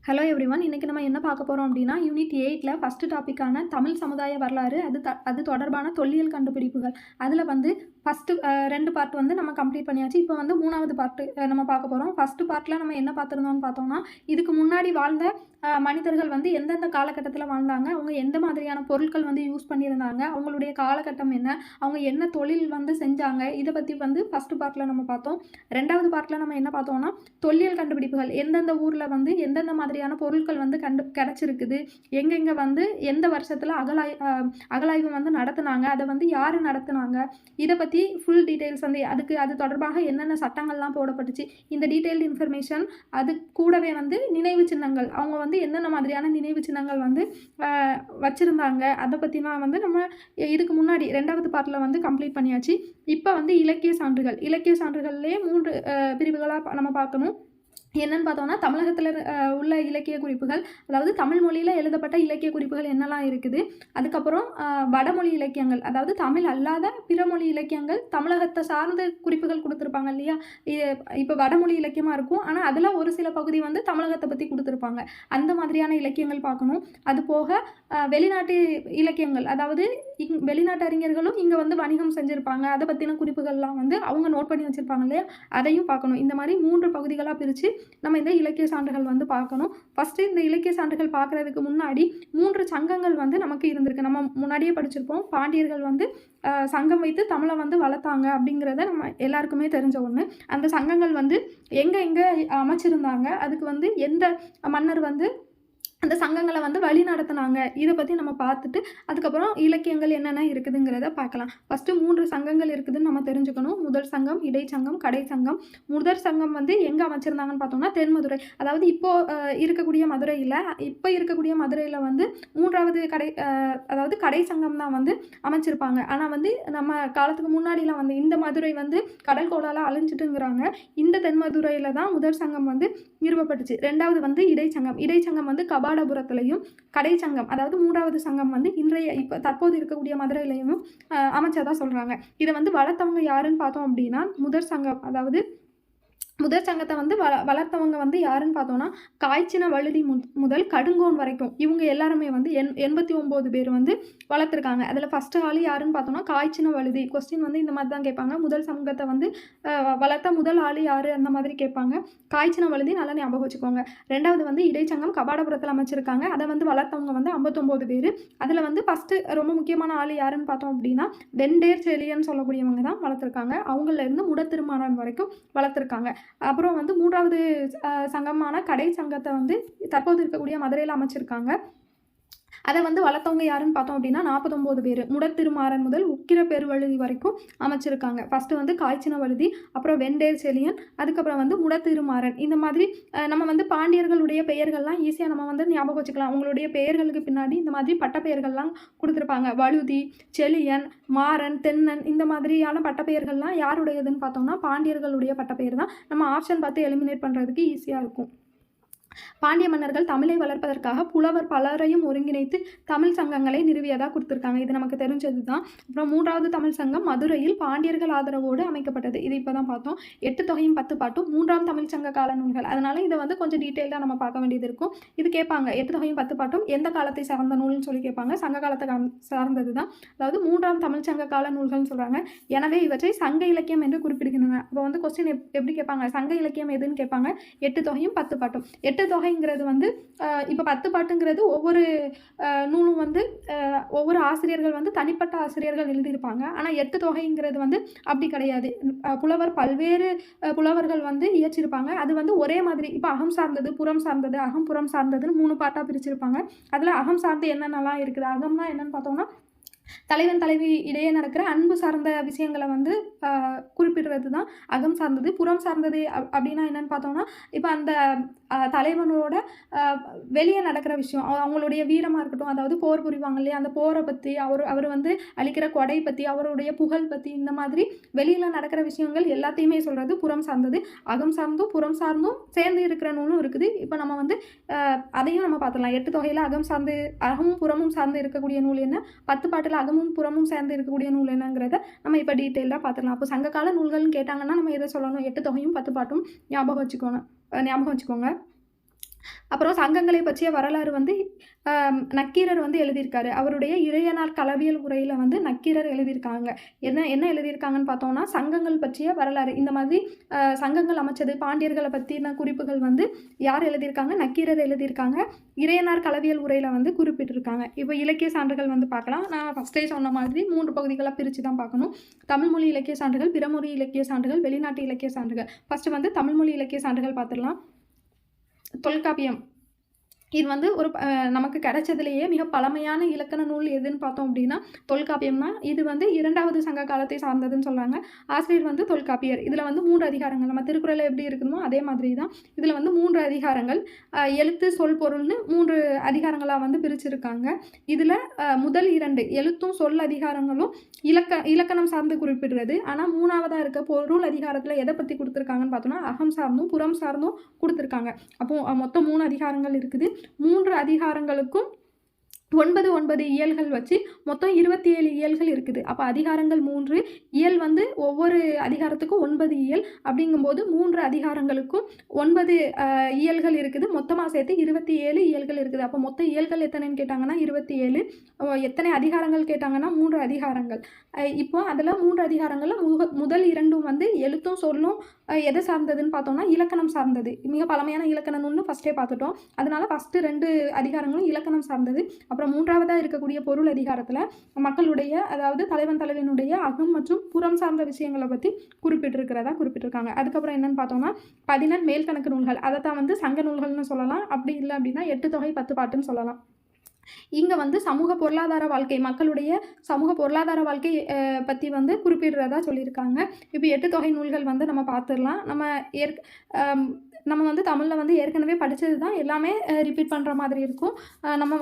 Hello everyone. இன்றைக்கி நம்ம என்ன பார்க்க போகிறோம் அப்படின்னா, யூனிட் 8ல் ஃபஸ்ட்டு டாப்பிக்கான தமிழ் சமுதாய வரலாறு அது தொடர்பான தொல்லியல் கண்டுபிடிப்புகள். அதில் வந்து ஃபஸ்ட்டு 2 பார்ட் வந்து நம்ம கம்ப்ளீட் பண்ணியாச்சு. இப்போ வந்து 3வது பார்ட்டு நம்ம பார்க்க போகிறோம். ஃபஸ்ட்டு பார்ட்டில் நம்ம என்ன பார்த்துருந்தோம்னு பார்த்தோம்னா, இதுக்கு முன்னாடி வாழ்ந்த மனிதர்கள் வந்து எந்தெந்த காலகட்டத்தில் வாழ்ந்தாங்க, அவங்க எந்த மாதிரியான பொருட்கள் வந்து யூஸ் பண்ணியிருந்தாங்க, அவங்களுடைய காலகட்டம் என்ன, அவங்க என்ன தொழில் வந்து செஞ்சாங்க, இதை பற்றி வந்து ஃபஸ்ட்டு பார்ட்டில் நம்ம பார்த்தோம். 2வது பார்ட்டில் நம்ம என்ன பார்த்தோம்னா, தொல்லியல் கண்டுபிடிப்புகள் எந்தெந்த ஊரில் வந்து எந்தெந்த மாதிரியான பொருட்கள் வந்து கிடச்சிருக்குது, எங்கெங்கே வந்து எந்த வருஷத்தில் அகலாய்வு வந்து நடத்துனாங்க, அதை வந்து யார் நடத்துனாங்க, இதை பற்றி ஃபுல் டீட்டெயில்ஸ் வந்து அது தொடர்பாக என்னென்ன சட்டங்கள்லாம் போடப்பட்டுச்சு, இந்த டீட்டெயில்டு இன்ஃபர்மேஷன். அது கூடவே வந்து நினைவு சின்னங்கள், அவங்க வந்து என்னென்ன மாதிரியான நினைவு சின்னங்கள் வந்து வச்சுருந்தாங்க, அதை பற்றிலாம் வந்து நம்ம இதுக்கு முன்னாடி 2வது பார்ட்டில் வந்து கம்ப்ளீட் பண்ணியாச்சு. இப்போ வந்து இலக்கிய சான்றுகள்லேயே 3 பிரிவுகளாக நம்ம பார்க்கணும். என்னன்னு பார்த்தோம்னா, தமிழகத்தில் உள்ள இலக்கிய குறிப்புகள், அதாவது தமிழ் மொழியில் எழுதப்பட்ட இலக்கிய குறிப்புகள் என்னெல்லாம் இருக்குது. அதுக்கப்புறம் வடமொழி இலக்கியங்கள், அதாவது தமிழ் அல்லாத பிற மொழி இலக்கியங்கள், தமிழகத்தை சார்ந்த குறிப்புகள் கொடுத்துருப்பாங்க இல்லையா. இப்போ வடமொழி இலக்கியமாக இருக்கும், ஆனால் அதில் ஒரு சில பகுதி வந்து தமிழகத்தை பற்றி கொடுத்துருப்பாங்க. அந்த மாதிரியான இலக்கியங்கள் பார்க்கணும். அது போக வெளிநாட்டு இலக்கியங்கள், அதாவது வெளிநாட்டு அறிஞர்களும் இங்கே வந்து வணிகம் செஞ்சுருப்பாங்க, அதை பற்றின குறிப்புகள்லாம் வந்து அவங்க நோட் பண்ணி வச்சுருப்பாங்க இல்லையா, அதையும் பார்க்கணும். இந்த மாதிரி 3 பகுதிகளாக பிரித்து நம்ம இந்த இலக்கிய சான்றுகள் வந்து பார்க்கணும். ஃபஸ்ட்டு இந்த இலக்கிய சான்றுகள் பார்க்குறதுக்கு முன்னாடி 3 சங்கங்கள் வந்து நமக்கு இருந்திருக்கு. நம்ம முன்னாடியே படிச்சிருப்போம். பாண்டியர்கள் வந்து சங்கம் வைத்து தமிழை வந்து வளர்த்தாங்க அப்படிங்கிறத நம்ம எல்லாருக்குமே தெரிஞ்ச ஒன்று. அந்த சங்கங்கள் வந்து எங்கே அமைச்சிருந்தாங்க, அதுக்கு வந்து எந்த மன்னர் வந்து அந்த சங்கங்களை வந்து வழி நடத்தினாங்க, இதை பற்றி நம்ம பார்த்துட்டு அதுக்கப்புறம் இலக்கியங்கள் என்னென்ன இருக்குதுங்கிறத பார்க்கலாம். ஃபஸ்ட்டு 3 சங்கங்கள் இருக்குதுன்னு நம்ம தெரிஞ்சுக்கணும். முதல் சங்கம், இடைச்சங்கம், கடைச்சங்கம். முதல் சங்கம் வந்து எங்கே அமைச்சிருந்தாங்கன்னு பார்த்தோம்னா தென்மதுரை, அதாவது இருக்கக்கூடிய மதுரையில் இப்போ இருக்கக்கூடிய மதுரையில் வந்து 3வது அதாவது கடை சங்கம் தான் வந்து அமைச்சிருப்பாங்க. ஆனால் வந்து நம்ம காலத்துக்கு முன்னாடிலாம் வந்து இந்த மதுரை வந்து கடல் கோளால் அழிஞ்சிட்டுங்கிறாங்க. இந்த தென்மதுரையில் தான் முதல் சங்கம் வந்து நிறுவப்பட்டுச்சு. 2வது வந்து இடைச்சங்கம் வந்து கபாடபுரத்துலையும், கடைச்சங்கம் அதாவது 3வது சங்கம் வந்து இப்போ தற்போது இருக்கக்கூடிய மதுரையிலையும் அமைச்சதா சொல்கிறாங்க. இதை வந்து வளர்த்தவங்க யாருன்னு பார்த்தோம் அப்படின்னா, முதற் சங்கத்தை வந்து வளர்த்தவங்க வந்து யாருன்னு பார்த்தோன்னா, காய்ச்சின வழுதி முதல் கடுங்கோன் வரைக்கும் இவங்க எல்லாருமே வந்து 89 பேர் வந்து வளர்த்துருக்காங்க. அதில் ஃபஸ்ட்டு ஆள் யாருன்னு பார்த்தோன்னா காய்ச்சின வழுதி. கொஸ்டின் வந்து இந்த மாதிரி தான் கேட்பாங்க. முதல் சங்கத்தை வந்து வளர்த்த முதல் ஆள் யார் அந்த மாதிரி கேட்பாங்க. காய்ச்சின வழுதி நல்லா ஞாபகம் வச்சுக்கோங்க. 2வது வந்து இடைச்சங்கம் கபாடபுரத்தில் அமைச்சிருக்காங்க. அதை வந்து வளர்த்தவங்க வந்து 59 பேர். அதில் வந்து ஃபஸ்ட்டு ரொம்ப முக்கியமான ஆள் யாருன்னு பார்த்தோம் அப்படின்னா, வெண்டேர் செழியன்னு சொல்லக்கூடியவங்க தான் வளர்த்துருக்காங்க. அவங்களிருந்து முடத்திருமாறன் வரைக்கும் வளர்த்துருக்காங்க. அப்புறம் வந்து 3வது சங்கமான கடை சங்கத்தை வந்து தற்போது இருக்கக்கூடிய மதுரையில் அமைச்சிருக்காங்க. அதை வந்து வளர்த்தவங்க யாருன்னு பார்த்தோம் அப்படின்னா 49 பேர். முடத்திருமாறன் முதல் உக்கிர பெருவழுதி வரைக்கும் அமைச்சிருக்காங்க. ஃபஸ்ட்டு வந்து காய்ச்சின வழுதி, அப்புறம் வெண்டேர் செழியன், அதுக்கப்புறம் வந்து முடத்திருமாறன். இந்த மாதிரி நம்ம வந்து பாண்டியர்களுடைய பெயர்கள்லாம் ஈஸியாக நம்ம வந்து ஞாபகம் வச்சுக்கலாம். அவங்களுடைய பெயர்களுக்கு பின்னாடி இந்த மாதிரி பட்டப்பெயர்கள்லாம் கொடுத்துருப்பாங்க. வழுதி, செழியன், மாறன், தென்னன், இந்த மாதிரியான பட்டப்பெயர்கள்லாம் யாருடையதுன்னு பார்த்தோம்னா பாண்டியர்களுடைய பட்டப்பெயர் தான். நம்ம ஆப்ஷன் பார்த்து எலிமினேட் பண்ணுறதுக்கு ஈஸியாக இருக்கும். பாண்டிய மன்னர்கள் தமிழை வளர்ப்பதற்காக புலவர் பலரையும் ஒருங்கிணைத்து தமிழ் சங்கங்களை நிறுவியதாக கொடுத்துருக்காங்க. இது நமக்கு தெரிஞ்சது தான். அப்புறம் 3வது தமிழ் சங்கம் மதுரையில் பாண்டியர்கள் ஆதரவோடு அமைக்கப்பட்டது. இது இப்போ தான் பார்த்தோம். 8 தொகையும் 10 பாட்டும் 3ஆம் தமிழ் சங்க கால நூல்கள். அதனால் இதை வந்து கொஞ்சம் டீட்டெயிலாக நம்ம பார்க்க வேண்டியது இருக்கும். இது கேட்பாங்க, 8 தொகையும் 10 பாட்டும் எந்த காலத்தை சார்ந்த நூல்னு சொல்லி கேட்பாங்க. சங்க காலத்தை சார்ந்தது தான், அதாவது 3ஆம் தமிழ் சங்க கால நூல்கள்னு சொல்கிறாங்க. எனவே இவற்றை சங்க இலக்கியம் என்று குறிப்பிடுகின்றன. அப்போ வந்து கொஸ்டின் எப்படி கேட்பாங்க, சங்க இலக்கியம் எதுன்னு கேட்பாங்க. 8 தொகையும் 10 பாட்டும். 8 தொகைங்கிறது வந்து இப்போ 10 பாட்டுங்கிறது ஒவ்வொரு நூலும் வந்து ஒவ்வொரு ஆசிரியர்கள் வந்து தனிப்பட்ட ஆசிரியர்கள் எழுதியிருப்பாங்க. ஆனால் 8 தொகைங்கிறது வந்து அப்படி கிடையாது. பல்வேறு புலவர்கள் வந்து இயற்றிருப்பாங்க. அது வந்து ஒரே மாதிரி இப்போ அகம் சார்ந்தது, புறம் சார்ந்தது, அகம் புறம் சார்ந்ததுன்னு 3 பாட்டாக பிரிச்சிருப்பாங்க. அதில் அகம் சார்ந்து என்னென்னலாம் இருக்குது, அகம்னா என்னன்னு பார்த்தோம்னா தலைவன் தலைவி இடையே நடக்கிற அன்பு சார்ந்த விஷயங்களை வந்து குறிப்பிடுறது தான் அகம் சார்ந்தது. புறம் சார்ந்தது அப்படின்னா என்னென்னு பார்த்தோம்னா, இப்போ அந்த தலைவனோட வெளியே நடக்கிற விஷயம், அவங்களுடைய வீரமாக இருக்கட்டும், அதாவது போர் புரிவாங்க இல்லையா, அந்த போரை பற்றி, அவர் வந்து அளிக்கிற கொடை பற்றி, அவருடைய புகழ் பற்றி, இந்த மாதிரி வெளியில் நடக்கிற விஷயங்கள் எல்லாத்தையுமே சொல்கிறது புறம் சார்ந்தது. அகம் சார்ந்தும் புறம் சார்ந்தும் சேர்ந்து இருக்கிற நூலும் இருக்குது. இப்போ நம்ம வந்து அதையும் நம்ம பார்த்துடலாம். 8 தொகையில் அகமும் புறமும் சார்ந்து இருக்கக்கூடிய நூல் என்ன, 10 பாட்டில் அகமும் புறமும் சேர்ந்து இருக்கக்கூடிய நூல் என்னங்கிறத நம்ம இப்போ டீட்டெயிலாக பார்த்துடலாம். அப்போ சங்ககால நூல்கள்னு கேட்டாங்கன்னா நம்ம எதை சொல்லணும், 8 தொகையும் 10 பாட்டும் ஞாபகம் வச்சுக்கோங்க. அப்புறம் சங்கங்களை பற்றிய வரலாறு வந்து நக்கீரர் வந்து எழுதியிருக்காரு. அவருடைய இறையனார் களவியல் உரையில் வந்து நக்கீரர் எழுதியிருக்காங்க. என்ன என்ன எழுதியிருக்காங்கன்னு பார்த்தோம்னா, சங்கங்கள் பற்றிய வரலாறு. இந்த மாதிரி சங்கங்கள் அமைச்சது, பாண்டியர்களை பற்றின குறிப்புகள் வந்து யார் எழுதியிருக்காங்க? நக்கீரர் எழுதியிருக்காங்க. இறையனார் களவியல் உரையில் வந்து குறிப்பிட்டிருக்காங்க. இப்போ இலக்கிய சான்றுகள் வந்து பார்க்கலாம். நான் ஃபஸ்ட்டே சொன்ன மாதிரி 3 பகுதிகளாக பிரித்து தான் பார்க்கணும். தமிழ்மொழி இலக்கிய சான்றுகள், பிறமொழி இலக்கிய சான்றுகள், வெளிநாட்டு இலக்கிய சான்றுகள். ஃபஸ்ட்டு வந்து தமிழ்மொழி இலக்கிய சான்றுகள் பார்த்துடலாம். தொல்காப்பியம் இது வந்து ஒரு நமக்கு கிடைச்சதுலேயே மிக பழமையான இலக்கண நூல் எதுன்னு பார்த்தோம் அப்படின்னா தொல்காப்பியம் தான். இது வந்து 2வது சங்க காலத்தை சார்ந்ததுன்னு சொல்கிறாங்க. ஆசிரியர் வந்து தொல்காப்பியர். இதில் வந்து 3 அதிகாரங்கள், நம்ம திருக்குறள் எப்படி இருக்குமோ அதே மாதிரி தான் இதில் வந்து 3 அதிகாரங்கள், எழுத்து சொல் பொருள்னு 3 அதிகாரங்களாக வந்து பிரிச்சிருக்காங்க. இதில் முதல் 2 எழுத்தும் சொல் அதிகாரங்களும் இலக்கணம் சார்ந்து குறிப்பிடுறது. ஆனால் 3வதாக இருக்க பொருள் அதிகாரத்தில் எதை பற்றி கொடுத்துருக்காங்கன்னு பார்த்தோம்னா அகம் சார்ந்தும் புறம் சார்ந்தும் கொடுத்துருக்காங்க. அப்போது மொத்தம் 3 அதிகாரங்கள் இருக்குது. 3 அதிகாரங்களுக்கும் 9 இயல்கள் வச்சு மொத்தம் 27 இயல்கள் இருக்குது. அப்போ அதிகாரங்கள் 3, இயல் வந்து ஒவ்வொரு அதிகாரத்துக்கும் 9 இயல். அப்படிங்கும்போது 3 அதிகாரங்களுக்கும் 9 இயல்கள் இருக்குது. மொத்தமாக சேர்த்து 27 இயல்கள் இருக்குது. அப்போ மொத்த இயல்கள் எத்தனைன்னு கேட்டாங்கன்னா 27. எத்தனை அதிகாரங்கள் கேட்டாங்கன்னா 3 அதிகாரங்கள். இப்போ அதில் 3 அதிகாரங்களில் முதல் 2ம் வந்து எழுத்தும் சொல்லும் எதை சார்ந்ததுன்னு பார்த்தோம்னா இலக்கணம் சார்ந்தது. மிக பழமையான இலக்கண நூல்னு ஃபஸ்ட்டே பார்த்துட்டோம். அதனால ஃபஸ்ட்டு 2 அதிகாரங்களும் இலக்கணம் சார்ந்தது. அப்புறம் 3வதாக இருக்கக்கூடிய பொருள் அதிகாரத்தில் மக்களுடைய, அதாவது தலைவன் தலைவனுடைய அகம் மற்றும் புறம் சார்ந்த விஷயங்களை பற்றி குறிப்பிட்டிருக்காங்க. அதுக்கப்புறம் என்னன்னு பார்த்தோம்னா 14 மேல்கணக்கு நூல்கள், அதை தான் வந்து சங்க நூல்கள்னு சொல்லலாம். அப்படி இல்லை அப்படின்னா 8 தொகை 10 பாட்டுன்னு சொல்லலாம். இங்கே வந்து சமூக பொருளாதார வாழ்க்கை, மக்களுடைய சமூக பொருளாதார வாழ்க்கை பற்றி வந்து குறிப்பிடுறதா சொல்லியிருக்காங்க. இப்போ 8 தொகை நூல்கள் வந்து நம்ம பார்த்துடலாம். நம்ம வந்து தமிழில் வந்து ஏற்கனவே படித்தது தான், எல்லாமே ரிப்பீட் பண்ணுற மாதிரி இருக்கும். நம்ம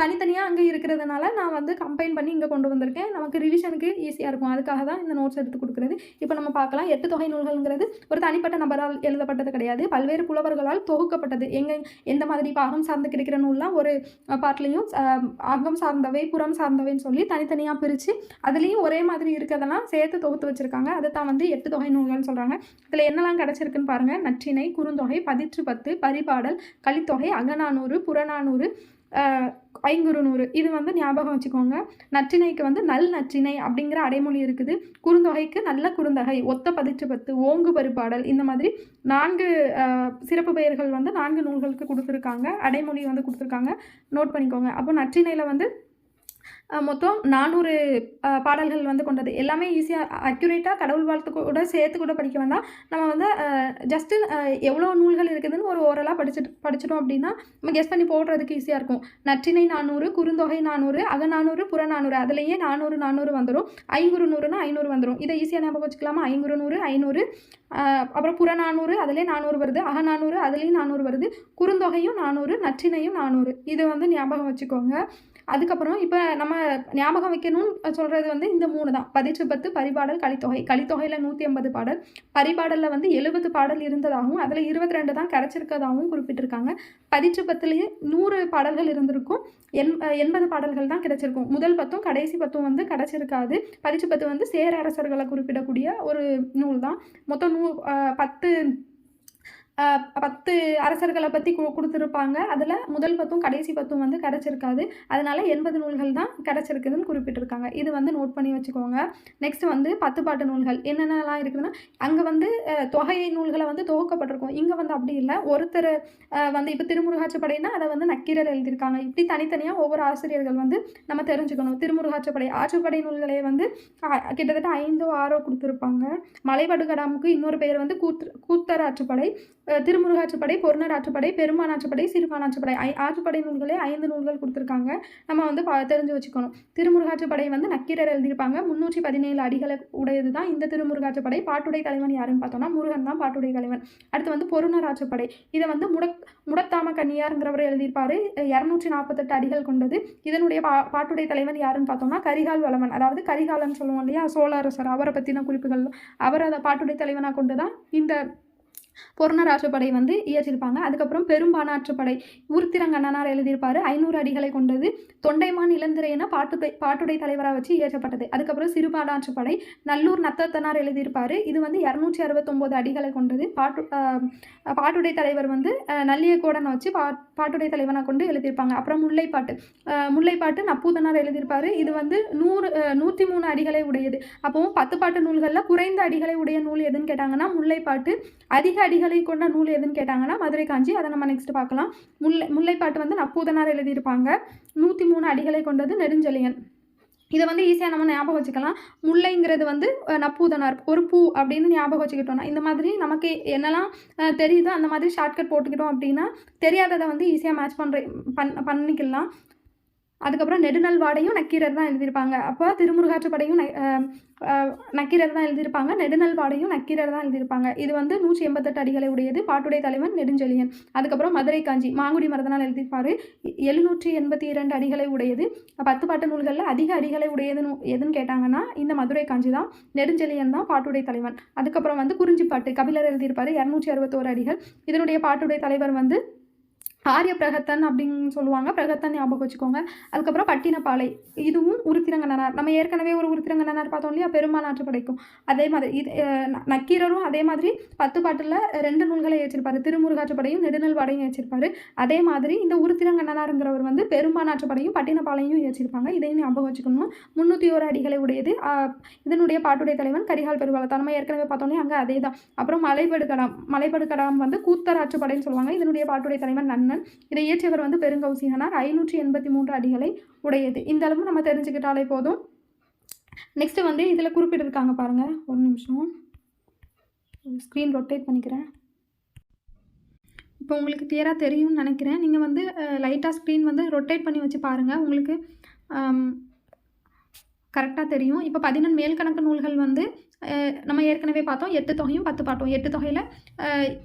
தனித்தனியாக அங்கே இருக்கிறதுனால நான் வந்து கம்பைன் பண்ணி இங்கே கொண்டு வந்திருக்கேன். நமக்கு ரிவிஷனுக்கு ஈஸியாக இருக்கும். அதுக்காக தான் இந்த நோட்ஸ் எடுத்து கொடுக்குறது. இப்போ நம்ம பார்க்கலாம். 8 தொகை நூல்கள்ங்கிறது ஒரு தனிப்பட்ட நபரால் எழுதப்பட்டது கிடையாது, பல்வேறு புலவர்களால் தொகுக்கப்பட்டது. எந்த மாதிரி இப்போ அகம் சார்ந்து கிடைக்கிற நூல்லாம் ஒரு பாட்டிலையும் அகம் சார்ந்தவை புறம் சார்ந்தவைன்னு சொல்லி தனித்தனியாக பிரித்து அதுலேயும் ஒரே மாதிரி இருக்கிறதெல்லாம் சேர்த்து தொகுத்து வச்சுருக்காங்க. அதை தான் வந்து 8 தொகை நூல்கள்னு சொல்கிறாங்க. இதில் என்னெல்லாம் கிடச்சிருக்குன்னு பாருங்கள். நற்றிணை, குறுந்தொகை, பதிற்று பத்து, பரிபாடல், கலித்தொகை, அகநானூறு, புறநானூறு, ஐங்குறுநூறு. இது வந்து ஞாபகம் வச்சுக்கோங்க. நற்றிணைக்கு வந்து நல் நற்றிணை அப்படிங்கிற அடைமொழி இருக்குது. குறுந்தொகைக்கு நல்ல குறுந்தொகை, ஒத்த பதிற்று பத்து, ஓங்கு பரிபாடல், இந்த மாதிரி 4 சிறப்பு பெயர்கள் வந்து 4 நூல்களுக்கு கொடுத்துருக்காங்க. அடைமொழி வந்து கொடுத்துருக்காங்க, நோட் பண்ணிக்கோங்க. அப்போ நற்றிணையில் வந்து மொத்தம் 400 பாடல்கள் வந்து கொண்டது. எல்லாமே ஈஸியாக அக்யூரேட்டாக கடவுள் வாழ்த்து கூட சேர்த்து கூட படிக்க வேண்டாம். நம்ம வந்து ஜஸ்ட்டு எவ்வளோ நூல்கள் இருக்குதுன்னு ஒரு ஓரலாக படிச்சிட்டோம் அப்படின்னா நம்ம கெஸ் பண்ணி போடுறதுக்கு ஈஸியாக இருக்கும். நற்றிணை 400, குறுந்தொகை 400, அகநானூறு, புறநானூறு, அதுலேயே 400 வந்துடும். ஐங்குறுநூறுனா 500 வந்துடும். இதை ஈஸியாக ஞாபகம் வச்சுக்கலாமா? ஐங்குறுநூறு 500, அப்புறம் புறநானூறு அதுலேயே 400 வருது, அகநானூறு அதுலேயும் 400 வருது, குறுந்தொகையும் 400, நற்றிணையும் 400. இது வந்து ஞாபகம் வச்சுக்கோங்க. அதுக்கப்புறம் இப்போ நம்ம ஞாபகம் வைக்கணும்னு சொல்கிறது வந்து இந்த 3 தான். பதிற்று பத்து, பரிபாடல், கலித்தொகை. கலித்தொகையில் 180 பாடல், பரிபாடலில் வந்து 70 பாடல் இருந்ததாகவும் அதில் 22 தான் கிடச்சிருக்கதாகவும் குறிப்பிட்டிருக்காங்க. பதிற்று பத்துலேயே 100 பாடல்கள் இருந்திருக்கும், 80 பாடல்கள் தான் கிடச்சிருக்கும். முதல் 10ம் கடைசி 10ம் வந்து கிடச்சிருக்காது. பதிற்று பத்து வந்து சேர அரசர்களை குறிப்பிடக்கூடிய ஒரு நூல் தான். மொத்தம் 10 அரசர்களை பற்றி கொடுத்துருப்பாங்க. அதில் முதல் 10ம் கடைசி 10ம் வந்து கிடச்சிருக்காது. அதனால் 80 நூல்கள் தான் கிடச்சிருக்குதுன்னு குறிப்பிட்டிருக்காங்க. இது வந்து நோட் பண்ணி வச்சுக்கோங்க. நெக்ஸ்ட் வந்து 10 பாட்டு நூல்கள் என்னென்னலாம் இருக்குதுன்னா, அங்கே வந்து தொகை நூல்களை வந்து தொகுக்கப்பட்டிருக்கும். இங்கே வந்து அப்படி இல்லை. ஒருத்தர் வந்து இப்போ திருமுருகாற்றுப்படைனா அதை வந்து நக்கீரர் எழுதியிருக்காங்க. இப்படி தனித்தனியாக ஒவ்வொரு ஆசிரியர்கள் வந்து நம்ம தெரிஞ்சுக்கணும். திருமுருகாற்றுப்படை, ஆற்றுப்படை நூல்களை வந்து கிட்டத்தட்ட 5 6 கொடுத்துருப்பாங்க. மலைபடுகடாமுக்கு இன்னொரு பெயர் வந்து கூத்தர் ஆற்றுப்படை, திருமுருகாற்றுப்படை, பொருணர் ஆற்றுப்படை, பெருமான் ஆற்றுப்படை, சிறுபான் ஆற்றுப்படை. ஆற்றுப்படை நூல்களே 5 நூல்கள் கொடுத்துருக்காங்க. நம்ம வந்து தெரிஞ்சு வச்சுக்கணும். திருமுருகாற்றுப்படை வந்து நக்கீரர் எழுதியிருப்பாங்க. 317 அடிகளை உடையது தான் இந்த திருமுருகாற்றுப்படை. பாட்டுடை தலைவன் யாருன்னு பார்த்தோம்னா முருகன் தான் பாட்டுடை தலைவன். அடுத்து வந்து பொருணர் ஆற்றுப்படை, இதை வந்து முடத்தாம கன்னியாருங்கிறவர் எழுதியிருப்பார். 248 அடிகள் கொண்டது. இதனுடைய பாட்டுடை தலைவன் யாருன்னு பார்த்தோம்னா கரிகால் வளவன், அதாவது கரிகாலன் சொல்லுவோம் இல்லையா, சோழ அரசர், அவரை பற்றின குறிப்புகள். அவர் அதை பாட்டுடை தலைவனாக கொண்டு தான் இந்த பொருணராற்றுப்படை வந்து இயற்றியிருப்பாங்க. அதுக்கப்புறம் பெரும்பானாற்றுப்படை உருத்திரங்கண்ணனார் எழுதியிருப்பார். 500 அடிகளை கொண்டது. தொண்டைமான் இளந்திரையன பாட்டுடை தலைவராக வச்சு இயற்றப்பட்டது. அதுக்கப்புறம் சிறுபானாற்றுப்படை நல்லூர் நத்தத்தனார் எழுதியிருப்பார். இது வந்து 269 அடிகளை கொண்டது. பாட்டுடை தலைவர் வந்து நல்லியக்கோடனை வச்சு பாட்டுடை தலைவனாக கொண்டு எழுதியிருப்பாங்க. அப்புறம் முல்லைப்பாட்டு நப்பூதனார் எழுதியிருப்பார். இது வந்து 103 அடிகளை உடையது. அப்போவும் 10 பாட்டு நூல்களில் குறைந்த அடிகளை உடைய நூல் எதுன்னு கேட்டாங்கன்னா முல்லைப்பாட்டு. அதிக அடிகளை கொண்ட நூல் எதுன்னு கேட்டாங்கன்னா மதுரை காஞ்சி. அதை நம்ம நெக்ஸ்ட் பார்க்கலாம். முல்லைப்பாட்டு வந்து நப்பூதனார் எழுதியிருப்பாங்க. 103 அடிகளை கொண்டது நெடுஞ்செழியன். இதை வந்து ஈஸியாக நம்ம ஞாபகம் வச்சுக்கலாம். முல்லைங்கிறது வந்து நப்பூதனார், ஒரு பூ அப்படின்னு ஞாபகம் வச்சுக்கிட்டோம்னா இந்த மாதிரி நமக்கு என்னெல்லாம் தெரியுதோ அந்த மாதிரி ஷார்ட்கட் போட்டுக்கிட்டோம் அப்படின்னா தெரியாததை வந்து ஈஸியாக மேட்ச் பண்ணிக்கலாம். அதுக்கப்புறம் நெடுநல்வாடையும் நக்கீரர் தான் எழுதியிருப்பாங்க. அப்போ திருமுருகாற்றுப்படையும் நக்கீரர் தான் எழுதியிருப்பாங்க. நெடுநல்வாடையும் நக்கீரர் தான் எழுதியிருப்பாங்க. இது வந்து 188 அடிகளை உடையது. பாட்டுடை தலைவன் நெடுஞ்செழியன். அதுக்கப்புறம் மதுரை காஞ்சி மாங்குடி மருதனால் எழுதியிருப்பார். 782 அடிகளை உடையது. 10 பாட்டு நூல்களில் அதிக அடிகளை உடையது எதுன்னு கேட்டாங்கன்னா இந்த மதுரை காஞ்சி தான். நெடுஞ்செழியன் தான் பாட்டுடை தலைவன். அதுக்கப்புறம் வந்து குறிஞ்சிப்பாட்டு கபிலர் எழுதியிருப்பார். 261 அடிகள். இதனுடைய பாட்டுடை தலைவர் வந்து ஆரிய பிரகத்தன் அப்படின்னு சொல்லுவாங்க. பிரகத்தன் ஞாபகம் வச்சுக்கோங்க. அதுக்கப்புறம் பட்டினப்பாலை, இதுவும் உருத்திரங்கண்ணனார். நம்ம ஏற்கனவே ஒரு உருத்திரங்கண்ணனார் பார்த்தோம் இல்லையா, பெரும்பானாற்றுப்படைக்கும். அதே மாதிரி இது நக்கீரரும் அதே மாதிரி 10 பாட்டில் 2 நூல்களை ஏற்றிருப்பார். திருமுருகாற்றுப்படையும் நெடுநல்வாடையும் ஏற்றிருப்பார். அதே மாதிரி இந்த உருத்திரங்கண்ணனாருங்கிறவர் வந்து பெரும்பானாற்றுப்படையும் பட்டினப்பாலையும் ஏற்றிருப்பாங்க. இதையும் ஞாபகம் வச்சுக்கணும். 301 அடிகளை உடையது. இதனுடைய பாட்டுடை தலைவன் கரிகால் பெருவளத்தான். நம்ம ஏற்கனவே பார்த்தோன்னே அங்கே அதே தான். அப்புறம் மலைபடுகடாம் வந்து கூத்தராற்றுப்படைன்னு சொல்லுவாங்க. இதனுடைய பாட்டுடை தலைவன் நன்னன். இதை இயற்றியவர் வந்து பெருங்கௌசிகனார். 583 அடிகளை உடையது. இந்த அளவு நம்ம தெரிஞ்சுக்கிட்டாலே போதும். நெக்ஸ்ட் வந்து இதில் குறிப்பிட்டிருக்காங்க பாருங்க. ஒரு நிமிஷம் ஸ்க்ரீன் ரொட்டேட் பண்ணிக்கிறேன். இப்போ உங்களுக்கு கிளியராக தெரியும்னு நினைக்கிறேன். நீங்கள் வந்து லைட்டாக ஸ்க்ரீன் வந்து ரொட்டேட் பண்ணி வச்சு பாருங்கள். உங்களுக்கு கரெக்டாக தெரியும். இப்போ 11 மேல்கணக்கு நூல்கள் வந்து நம்ம ஏற்கனவே பார்த்தோம். 8 தொகையும் 10 பாட்டும். 8 தொகையில்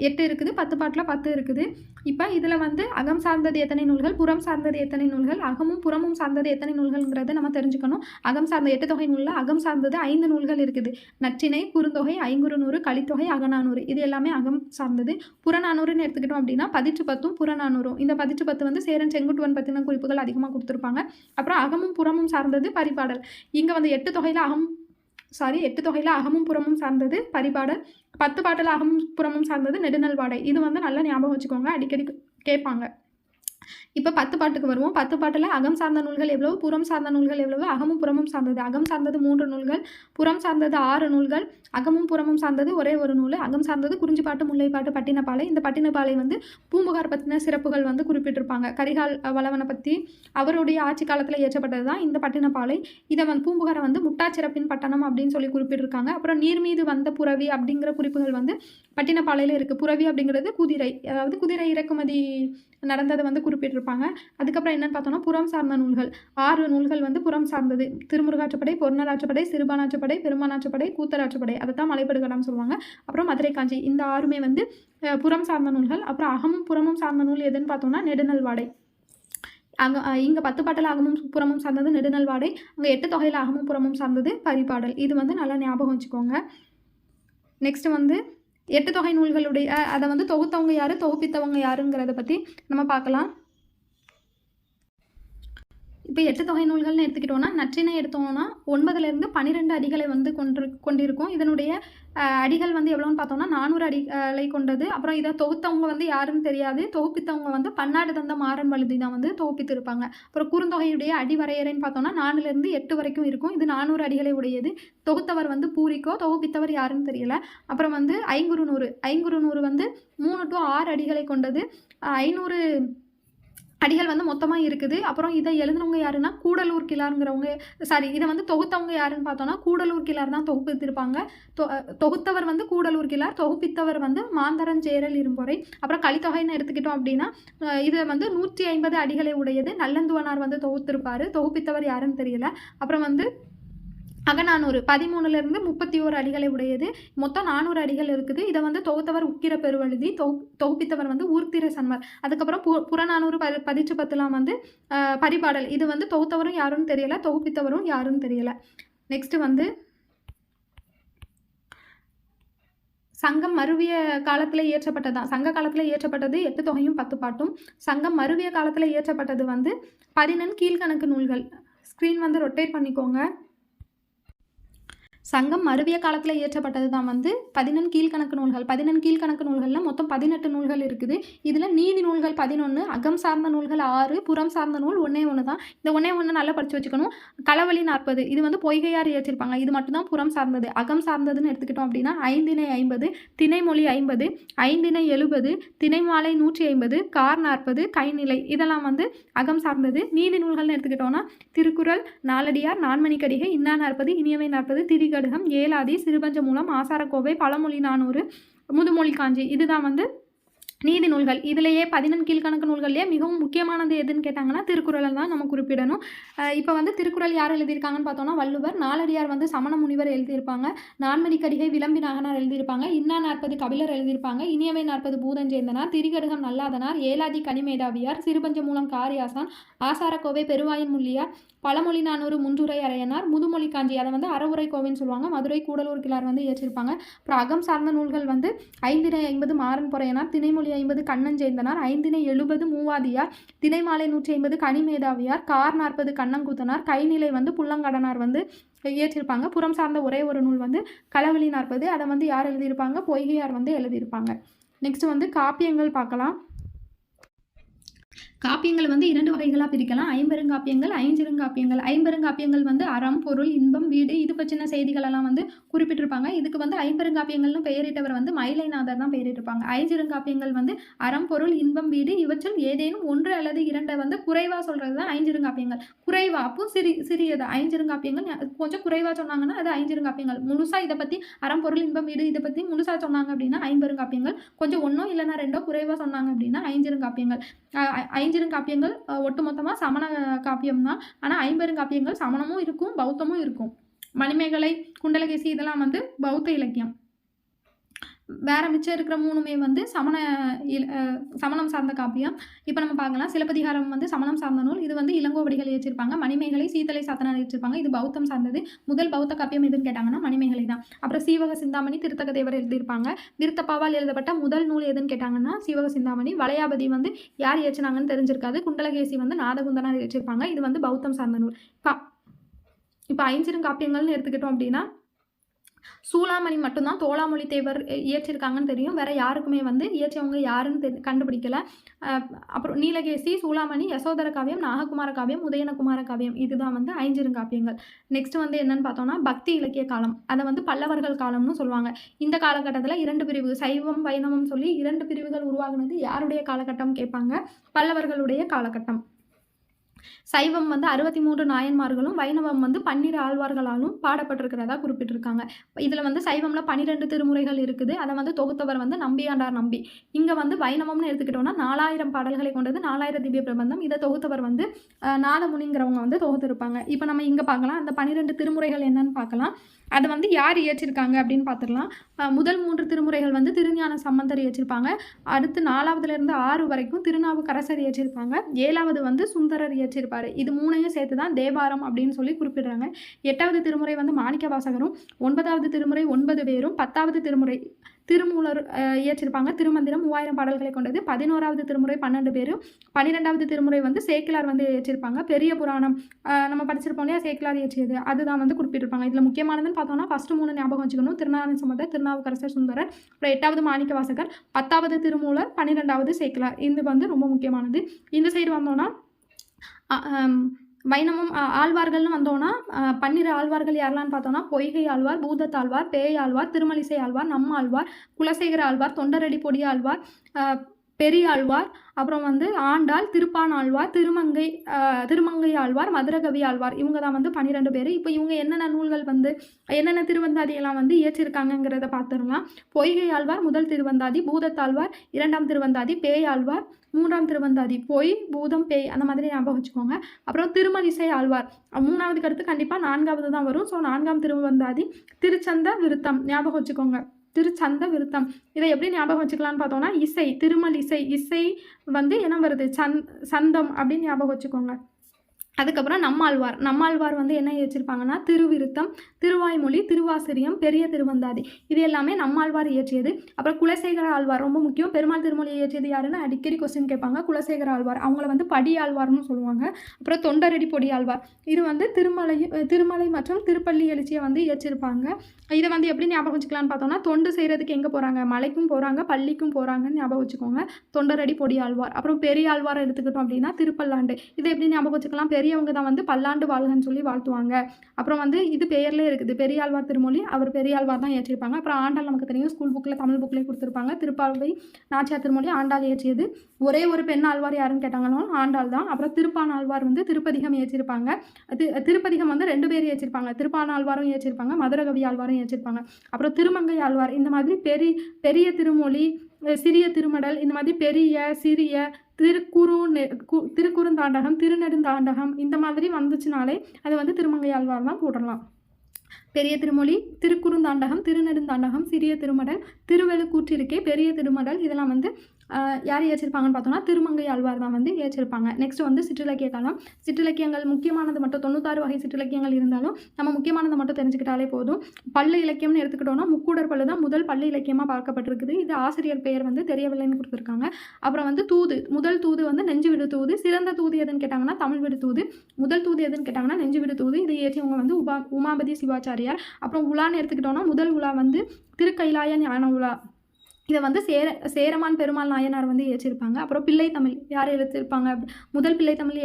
8 இருக்குது, 10 பாட்டில் 10 இருக்குது. இப்போ இதில் வந்து அகம் சார்ந்தது எத்தனை நூல்கள், புறம் சார்ந்தது எத்தனை நூல்கள், அகமும் புறமும் சார்ந்தது எத்தனை நூல்கள்ங்கிறத நம்ம தெரிஞ்சுக்கணும். அகம் சார்ந்த 8 தொகை நூலில் அகம் சார்ந்தது 5 நூல்கள் இருக்குது. நற்றிணை, குறுந்தொகை, ஐங்குறுநூறு, கலித்தொகை, அகநானூறு. இது எல்லாமே அகம் சார்ந்தது. புறநானூறுன்னு எடுத்துக்கிட்டோம் அப்படின்னா 10 புறநானூறும். இந்த 10 வந்து சேரன் செங்குட்டுவன் பற்றின குறிப்புகள் அதிகமாக கொடுத்துருப்பாங்க. அப்புறம் அகமும் புறமும் சார்ந்தது பரிபாடல். இங்கே வந்து 8 தொகையில் அகமும் புறமும் சார்ந்தது பரிபாடல். 10 பாட்டில் அகமும் புறமும் சார்ந்தது நெடுநல்வாடை. இது வந்து நல்லா ஞாபகம் வச்சுக்கோங்க, அடிக்கடி கேட்பாங்க. இப்போ 10 பாட்டுக்கு வருவோம். 10 பாட்டில் அகம் சார்ந்த நூல்கள் எவ்வளவு, புறம் சார்ந்த நூல்கள் எவ்வளவு, அகமும் புறமும் சார்ந்தது. அகம் சார்ந்தது 3 நூல்கள், புறம் சார்ந்தது 6 நூல்கள், அகமும் புறமும் சார்ந்தது ஒரே ஒரு நூல். அகம் சார்ந்தது குறிஞ்சிப்பாட்டு, முல்லைப்பாட்டு, பட்டினப்பாலை. இந்த பட்டினப்பாலை வந்து பூம்புகார் பற்றின சிறப்புகள் வந்து குறிப்பிட்டிருப்பாங்க. கரிகால் வளவனை பற்றி அவருடைய ஆட்சி காலத்தில் இயற்றப்பட்டது தான் இந்த பட்டினப்பாலை. இதை வந்து பூம்புகாரை வந்து முட்டாச்சிறப்பின் பட்டணம் அப்படின்னு சொல்லி குறிப்பிட்டிருக்காங்க. அப்புறம் நீர் மீது வந்த புரவி அப்படிங்கிற குறிப்புகள் வந்து பட்டினப்பாலையில் இருக்குது. புரவி அப்படிங்கிறது குதிரை, அதாவது குதிரை இறக்குமதி நடந்ததை வந்து குறிப்பிட்டிருப்பாங்க. அதுக்கப்புறம் என்னென்னு பார்த்தோம்னா புறம் சார்ந்த நூல்கள் 6 நூல்கள் வந்து புறம் சார்ந்தது. திருமுருகாற்றுப்படை, பொருணராற்றுப்படை, சிறுபானாற்றுப்படை, பெரும்பானாற்றுப்படை, கூத்தராற்றுப்படை. அதை தான் மலைபடுகடாம் சொல்லுவாங்க. அப்புறம் மதுரை காஞ்சி. இந்த 6மே வந்து புறம் சார்ந்த நூல்கள். அப்புறம் அகமும் புறமும் சார்ந்த நூல் எதுன்னு பார்த்தோம்னா நெடுநல்வாடை. இங்கே 10 பாட்டில் அகமும் புறமும் சார்ந்தது நெடுநல்வாடை. அங்கே 8 தொகையில் அகமும் புறமும் சார்ந்தது பரிபாடல். இது வந்து நல்லா ஞாபகம் வச்சுக்கோங்க. நெக்ஸ்ட் வந்து 8 தொகை நூல்களுடைய அதை வந்து தொகுத்தவங்க யார், தொகுப்பித்தவங்க யாருங்கிறத பற்றி நம்ம பார்க்கலாம். இப்போ 8 தொகை நூல்கள்னு எடுத்துக்கிட்டோன்னா நற்றினை எடுத்தோம்னா 9லேருந்து 12 அடிகளை வந்து கொண்டிருக்கும். இதனுடைய அடிகள் வந்து எவ்வளோன்னு பார்த்தோம்னா 400 அடிகளை கொண்டது. அப்புறம் இதை தொகுத்தவங்க வந்து யாருன்னு தெரியாது. தொகுப்பித்தவங்க வந்து பன்னாடு தந்த மாறன் வழுதி தான் வந்து தொகுப்பித்திருப்பாங்க. அப்புறம் குறுந்தொகையுடைய அடி வரையறைன்னு பார்த்தோம்னா 4லேருந்து 8 வரைக்கும் இருக்கும். இது 400 அடிகளை உடையது. தொகுத்தவர் வந்து பூரிக்கோ, தொகுப்பித்தவர் யாருன்னு தெரியல. அப்புறம் வந்து ஐங்குறுநூறு வந்து 3 to 6 அடிகளை கொண்டது. 500 அடிகள் வந்து மொத்தமாக இருக்குது. அப்புறம் இதை எழுதுனவங்க யாருன்னா கூடலூர் கிளாருங்கிறவங்க, இதை வந்து தொகுத்தவங்க யாருன்னு பார்த்தோன்னா கூடலூர் கிளார் தான் தொகுப்பித்திருப்பாங்க. தொகுத்தவர் வந்து கூடலூர் கிளார், தொகுப்பித்தவர் வந்து மாந்தரஞ்சேரல் இரும்பொறை. அப்புறம் கலித்தொகைன்னு எடுத்துக்கிட்டோம் அப்படின்னா இதை வந்து 150 அடிகளை உடையது. நல்லந்துவனார் வந்து தொகுத்திருப்பார். தொகுப்பித்தவர் யாருன்னு தெரியல. அப்புறம் வந்து அகநானூறு 13லேருந்து 31 அடிகளை உடையது. மொத்தம் 400 அடிகள் இருக்குது. இதை வந்து தொகுத்தவர் உக்கிர பெருவழுதி, தொகுப்பித்தவர் வந்து ஊர்த்திர சன்மர். அதுக்கப்புறம் புறநானூறு 10 வந்து பரிபாடல். இது வந்து தொகுத்தவரும் யாருன்னு தெரியல, தொகுப்பித்தவரும் யாருன்னு தெரியல. நெக்ஸ்ட் வந்து சங்கம் மருவிய காலத்தில் இயற்றப்பட்டதான். சங்க காலத்தில் இயற்றப்பட்டது 8 தொகையும் 10 பாட்டும். சங்கம் மருவிய காலத்தில் இயற்றப்பட்டது வந்து 11 கீழ்கணக்கு நூல்கள். ஸ்க்ரீன் வந்து ரொட்டேட் பண்ணிக்கோங்க. சங்கம் மருவிய காலத்தில் இயற்றப்பட்டது தான் வந்து 11 கீழ்கணக்கு நூல்கள். 11 கீழ்கணக்கு நூல்களில் மொத்தம் 18 நூல்கள் இருக்குது. இதில் நீதி நூல்கள் 11, அகம் சார்ந்த நூல்கள் 6, புறம் சார்ந்த நூல் 1 தான். இந்த 1 நல்லா படித்து வச்சுக்கணும். களவழி 40 இது வந்து பொய்கையார் இயற்றிருப்பாங்க. இது மட்டும்தான் புறம் சார்ந்தது. அகம் சார்ந்ததுன்னு எடுத்துக்கிட்டோம் அப்படின்னா ஐந்திணை 50, திணைமொழி 50, ஐந்திணை 70, திணைமாலை 150, கார் 40, கைநிலை இதெல்லாம் வந்து அகம் சார்ந்தது. நீதி நூல்கள்னு எடுத்துக்கிட்டோம்னா திருக்குறள், நாலடியார், நான்மணிக்கடிகை, இன்னா 40, இனியவை 40, திரிகடுகம், ஏலாதி, சிறுபஞ்ச மூலம், ஆசாரக்கோவை, பழமொழி 400, முதுமொழி காஞ்சி இதுதான் வந்து நீதி நூல்கள். இதிலேயே 11 கீழ்கணக்கு நூல்கள்லேயே மிகவும் முக்கியமானது எதுன்னு கேட்டாங்கன்னா திருக்குறளை தான் நம்ம குறிப்பிடணும். இப்போ வந்து திருக்குறள் யார் எழுதியிருக்காங்கன்னு பார்த்தோம்னா வள்ளுவர். நாலடியார் வந்து சமண முனிவர் எழுதியிருப்பாங்க. நான்மணிக்கடிகை விளம்பி நாகனார் எழுதியிருப்பாங்க. இன்னா 40 கபிலர் எழுதியிருப்பாங்க. இனியவை 40 பூதஞ்சேந்தனார், திரிகடுகம் நல்லாதனார், ஏலாதி கனிமேதாவியார், சிறுபஞ்ச மூலம் காரியாசான், ஆசாரக்கோவை பெருவாயின் முள்ளியார், பழமொழி 400 முன்றுரை அரையனார், முதுமொழி காஞ்சி அதை வந்து அறவுரை கோவைன்னு சொல்லுவாங்க. மதுரை கூடலூர் கிளார் வந்து இயற்றிருப்பாங்க. அப்புறம் அகம் சார்ந்த நூல்கள் வந்து ஐந்திணை 50 மாறன் பொறையனார், திணைமொழி 50 கண்ணஞ்சேந்தனார், ஐந்திணை 70 மூவாதியார், திணைமாலை 150 கனிமேதாவியார், கார் 40 கண்ணங்கூத்தனார், கைநிலை வந்து புல்லங்கடனார் வந்து இயற்றிருப்பாங்க. புறம் சார்ந்த ஒரே ஒரு நூல் வந்து களவழி 40 அதை வந்து யார் எழுதியிருப்பாங்க? பொய்கையார் வந்து எழுதியிருப்பாங்க. நெக்ஸ்ட் வந்து காப்பியங்கள் பார்க்கலாம். காப்பியங்கள் வந்து 2 வகைகளாக பிரிக்கலாம். ஐம்பெருங்காப்பியங்கள், ஐஞ்சிறுங்காப்பியங்கள். ஐம்பெருங்காப்பியங்கள் வந்து அறம், பொருள், இன்பம், வீடு இது பற்றின செய்திகளெல்லாம் வந்து குறிப்பிட்டிருப்பாங்க. இதுக்கு வந்து ஐம்பெருங்காப்பியங்கள்னு பெயரிட்டவர் வந்து மயிலைநாதர் தான் பெயரிட்டிருப்பாங்க. ஐஞ்சிறுங்காப்பியங்கள் வந்து அறம், பொருள், இன்பம், வீடு இவற்றில் ஏதேனும் 1 அல்லது 2 வந்து குறைவாக சொல்கிறது தான் ஐஞ்சிறுங்காப்பியங்கள். குறைவா அப்போ சிறியது ஐஞ்சிறுங்காப்பியங்கள். கொஞ்சம் குறைவாக சொன்னாங்கன்னா அது ஐஞ்சிறுங்காப்பியங்கள். முழுசாக இதை பற்றி அறம், பொருள், இன்பம், வீடு இதை பற்றி முழுசாக சொன்னாங்க அப்படின்னா ஐம்பெருங்காப்பியங்கள். கொஞ்சம் 1 இல்லைன்னா 2 குறைவாக சொன்னாங்க அப்படின்னா ஐஞ்சிறுங்காப்பியங்கள். ஐஞ்சிறுங்காப்பியங்கள் ஒட்டுமொத்தமாக சமண காப்பியம் தான். ஆனால் ஐம்பெருங்காப்பியங்கள் சமணமும் இருக்கும், பௌத்தமும் இருக்கும். மணிமேகலை, குண்டலகேசி இதெல்லாம் வந்து பௌத்த இலக்கியம். வேற மிச்சம் இருக்கிற 3மே வந்து சமணம் சார்ந்த காப்பியம். இப்போ நம்ம பார்க்கலாம். சிலப்பதிகாரம் வந்து சமணம் சார்ந்த நூல். இது வந்து இளங்கோவடிகள் இயற்றிருப்பாங்க. மணிமேகலை சீத்தலை சாத்தனார் இயற்றிருப்பாங்க. இது பௌத்தம் சார்ந்தது. முதல் பௌத்த காப்பியம் எதுன்னு கேட்டாங்கன்னா மணிமேகலை தான். அப்புறம் சீவக சிந்தாமணி திருத்தக்க தேவர் எழுதியிருப்பாங்க. விருத்தப்பாவால் எழுதப்பட்ட முதல் நூல் எதுன்னு கேட்டாங்கன்னா சீவக சிந்தாமணி. வளையாபதி வந்து யார் இயற்றினாங்கன்னு தெரிஞ்சிருக்காது. குண்டலகேசி வந்து நாதகுந்தனார் இயற்றிருப்பாங்க. இது வந்து பௌத்தம் சார்ந்த நூல். இப்போ ஐஞ்சிறுங்காப்பியங்கள்னு எடுத்துக்கிட்டோம் அப்படின்னா சூளாமணி மட்டும்தான் தோளாமொழி தேவர் இயற்றிருக்காங்கன்னு தெரியும். வேற யாருக்குமே வந்து இயற்றியவங்க யாருன்னு கண்டுபிடிக்கல. அப்புறம் நீலகேசி, சூளாமணி, யசோதர காவியம், நாககுமார காவியம், உதயனகுமார காவியம் இதுதான் வந்து ஐஞ்சிறுங்காப்பியங்கள். நெக்ஸ்ட் வந்து என்னன்னு பார்த்தோம்னா பக்தி இலக்கிய காலம். அதை வந்து பல்லவர்கள் காலம்னு சொல்லுவாங்க. இந்த காலகட்டத்தில் 2 பிரிவு சைவம் வைணவம் சொல்லி 2 பிரிவுகள் உருவாகுனது யாருடைய காலகட்டம் கேட்பாங்க? பல்லவர்களுடைய காலகட்டம். சைவம் வந்து 63 நாயன்மார்களும் வைணவம் வந்து 12 ஆழ்வார்களாலும் பாடப்பட்டிருக்கிறதா குறிப்பிட்டிருக்காங்க. இதில் வந்து சைவம்ல 12 திருமுறைகள் இருக்குது. அதை வந்து தொகுத்தவர் வந்து நம்பியாண்டார் நம்பி. இங்கே வந்து வைணவம்னு எடுத்துக்கிட்டோம்னா 4000 பாடல்களை கொண்டது 4000 திவ்ய பிரபந்தம். இதை தொகுத்தவர் வந்து நாதமுனிங்கிறவங்க வந்து தொகுத்திருப்பாங்க. இப்போ நம்ம இங்கே பார்க்கலாம். அந்த 12 திருமுறைகள் என்னன்னு பார்க்கலாம். அது வந்து யார் இயற்றிருக்காங்க அப்படின்னு பார்த்துடலாம். முதல் 3 திருமுறைகள் வந்து திருஞான சம்பந்தர் இயற்றிருப்பாங்க. அடுத்து 4வதுலேருந்து 6 வரைக்கும் திருநாவுக்கரசர் இயற்றிருப்பாங்க. 7வது வந்து சுந்தரர் இயற்றிருப்பார். இது 3ஐயும் சேர்த்து தான் தேவாரம் அப்படின்னு சொல்லி குறிப்பிடுறாங்க. 8வது திருமுறை வந்து மாணிக்க வாசகரும், 9வது திருமுறை 9 பேரும், 10வது திருமுறை திருமூலர் இயற்றிருப்பாங்க. திருமந்திரம் 3000 பாடல்களை கொண்டது. 11வது திருமுறை 12 பேரும், 12வது திருமுறை வந்து சேக்கிலார் வந்து இயற்றிருப்பாங்க. பெரிய புராணம் நம்ம படிச்சிருப்போம் இல்லையா, சேக்கிலார் இயற்றியது அதுதான் வந்து குறிப்பிட்டிருப்பாங்க. இதில் முக்கியமானதுன்னு பார்த்தோம்னா ஃபர்ஸ்ட் 3 ஞாபகம் வச்சுக்கணும். திருஞான சம்பந்தர், திருநாவுக்கரசர், சுந்தரர். அப்புறம் 8வது மாணிக்க வாசகர், 10வது திருமூலர், 12வது சேக்கிலார். இது வந்து ரொம்ப முக்கியமானது. இந்த சைடு வந்தோம்னா வைணவம் ஆழ்வார்கள்னு வந்தோன்னா 12 ஆழ்வார்கள் யாரெல்லாம்னு பார்த்தோன்னா பொய்கை ஆழ்வார், பூதத்தாழ்வார், பேயாழ்வார், திருமலிசை ஆழ்வார், நம்ம ஆழ்வார், குலசேகர ஆழ்வார், தொண்டரடி பொடி ஆழ்வார், பெரியாழ்வார், அப்புறம் வந்து ஆண்டாள், திருப்பான் ஆழ்வார், திருமங்கை ஆழ்வார், மதுரகவி ஆழ்வார். இவங்க தான் வந்து 12 பேர். இப்போ இவங்க என்னென்ன நூல்கள் வந்து என்னென்ன திருவந்தாதியெல்லாம் வந்து இயற்றிருக்காங்கிறத பார்த்துடலாம். பொய்கை ஆழ்வார் முதல் திருவந்தாதி, பூதத்தாழ்வார் 2ஆம் திருவந்தாதி, பேயாழ்வார் 3ஆம் திருவந்தாதி. பொய், பூதம், பேய் அந்த மாதிரி ஞாபகம் வச்சுக்கோங்க. அப்புறம் திருமலிசை ஆழ்வார் 3வது கருத்து கண்டிப்பாக 4வது தான் வரும். ஸோ 4ஆம் திருவந்தாதி. திருச்சந்த விருத்தம் ஞாபகம் வச்சுக்கோங்க. திருச்சந்த விருத்தம் இதை எப்படி ஞாபகம் வச்சுக்கலான்னு பார்த்தோம்னா இசை, திருமல் இசை. இசை வந்து என்ன வருது? சந்தம் அப்படின்னு ஞாபகம் வச்சுக்கோங்க. அதுக்கப்புறம் நம்மாழ்வார் வந்து என்ன இயற்றிருப்பாங்கன்னா திருவிருத்தம், திருவாய்மொழி, திருவாசிரியம், பெரிய திருவந்தாதி இது எல்லாமே நம்மாழ்வார் இயற்றியது. அப்புறம் குலசேகர ஆழ்வார் ரொம்ப முக்கியம். பெருமாள் திருமொழியை இயற்றியது யாருன்னு அடிக்கடி கொஸ்டின் கேட்பாங்க. குலசேகர ஆழ்வார், அவங்கள வந்து படி ஆழ்வார்னு சொல்லுவாங்க. அப்புறம் தொண்டரடி பொடி ஆழ்வார், இது வந்து திருமலை மற்றும் திருப்பள்ளி எழுச்சியை வந்து இயற்றிருப்பாங்க. இதை வந்து எப்படி ஞாபகம் வச்சுக்கலான்னு பார்த்தோம்னா, தொண்டு செய்கிறதுக்கு எங்கே போகிறாங்க, மலைக்கும் போகிறாங்க, பள்ளிக்கும் போகிறாங்கன்னு ஞாபகம் வச்சுக்கோங்க. தொண்டரடி பொடி ஆழ்வார். அப்புறம் பெரிய ஆழ்வார் எடுத்துக்கிட்டோம் அப்படின்னா திருப்பல்லாண்டு, இதை எப்படி ஞாபகம் வச்சுக்கலாம், பெரியவங்க தான் வந்து பல்லாண்டு வாழ்கன்னு சொல்லி வாழ்த்துவாங்க. அப்புறம் வந்து இது பெயர்லேயே இருக்குது, பெரியாழ்வார் திருமொழி, அவர் பெரியாழ்வார் தான் இயற்றிருப்பாங்க. அப்புறம் ஆண்டாள் நமக்கு தெரியும், ஸ்கூல் புக்கில் தமிழ் புக்கில் கொடுத்துருப்பாங்க. திருப்பாவை நாச்சியார் திருமொழி ஆண்டாள் இயற்றியது. ஒரே ஒரு பெண் ஆழ்வார் யாருன்னு கேட்டாங்கன்னா ஆண்டாள் தான். அப்புறம் திருப்பான் ஆழ்வார் வந்து திருப்பதிகம் இயற்றிருப்பாங்க. திருப்பதிகம் வந்து 2 பேர் இயற்றிருப்பாங்க, திருப்பான் ஆழ்வாரும் இயற்றிருப்பாங்க, மதுரகவி ஆழ்வாரும் இயற்றிருப்பாங்க. அப்புறம் திருமங்கை ஆழ்வார், இந்த மாதிரி பெரிய திருமொழி, சிறிய திருமடல், இந்த மாதிரி பெரிய சிறிய திருக்குறுந்தாண்டகம், திருநெடுந்தாண்டகம் இந்த மாதிரி வந்துச்சுனாலே அது வந்து திருமங்கை ஆழ்வார் தான் போடலாம். பெரிய திருமொழி, திருக்குறுந்தாண்டகம், திருநெடுந்தாண்டகம், சிறிய திருமடல், திருவெழுக்கூற்றிருக்கே, பெரிய திருமடல் இதெல்லாம் வந்து யார் இயற்றிருப்பாங்கன்னு பார்த்தோம்னா திருமங்கை ஆழ்வார் தான் வந்து இயற்றிருப்பாங்க. நெக்ஸ்ட் வந்து சிற்றிலக்கிய காலம். சிற்றிலக்கியங்கள் முக்கியமானது மட்டும் 96 வகை சிற்றிலக்கியங்கள் இருந்தாலும் நம்ம முக்கியமானதை மட்டும் தெரிஞ்சுக்கிட்டாலே போதும். பள்ளு இலக்கியம்னு எடுத்துக்கிட்டோம்னா முக்கூடர் பள்ளு தான் முதல் பள்ளு இலக்கியமாக பார்க்கப்பட்டிருக்குது. இது ஆசிரியர் பெயர் வந்து தெரியவில்லைன்னு கொடுத்துருக்காங்க. அப்புறம் வந்து தூது, முதல் தூது வந்து நெஞ்சு விடு தூது. சிறந்த தூது எதுன்னு கேட்டாங்கன்னா தமிழ் விடு தூது. முதல் தூது எதுன்னு கேட்டாங்கன்னா நெஞ்சு விடு தூது. இதை இயற்றியவங்க வந்து உமாபதி சிவாச்சாரியார். அப்புறம் உலான்னு எடுத்துக்கிட்டோம்னா முதல் உலா வந்து திருக்கைலாய ஞான உலா. இதை வந்து சேரமான் பெருமாள் நாயனார் வந்து இயற்றிருப்பாங்க. அப்புறம் பிள்ளைத்தமிழ் யார் எழுதியிருப்பாங்க, முதல் பிள்ளைத்தமிழ்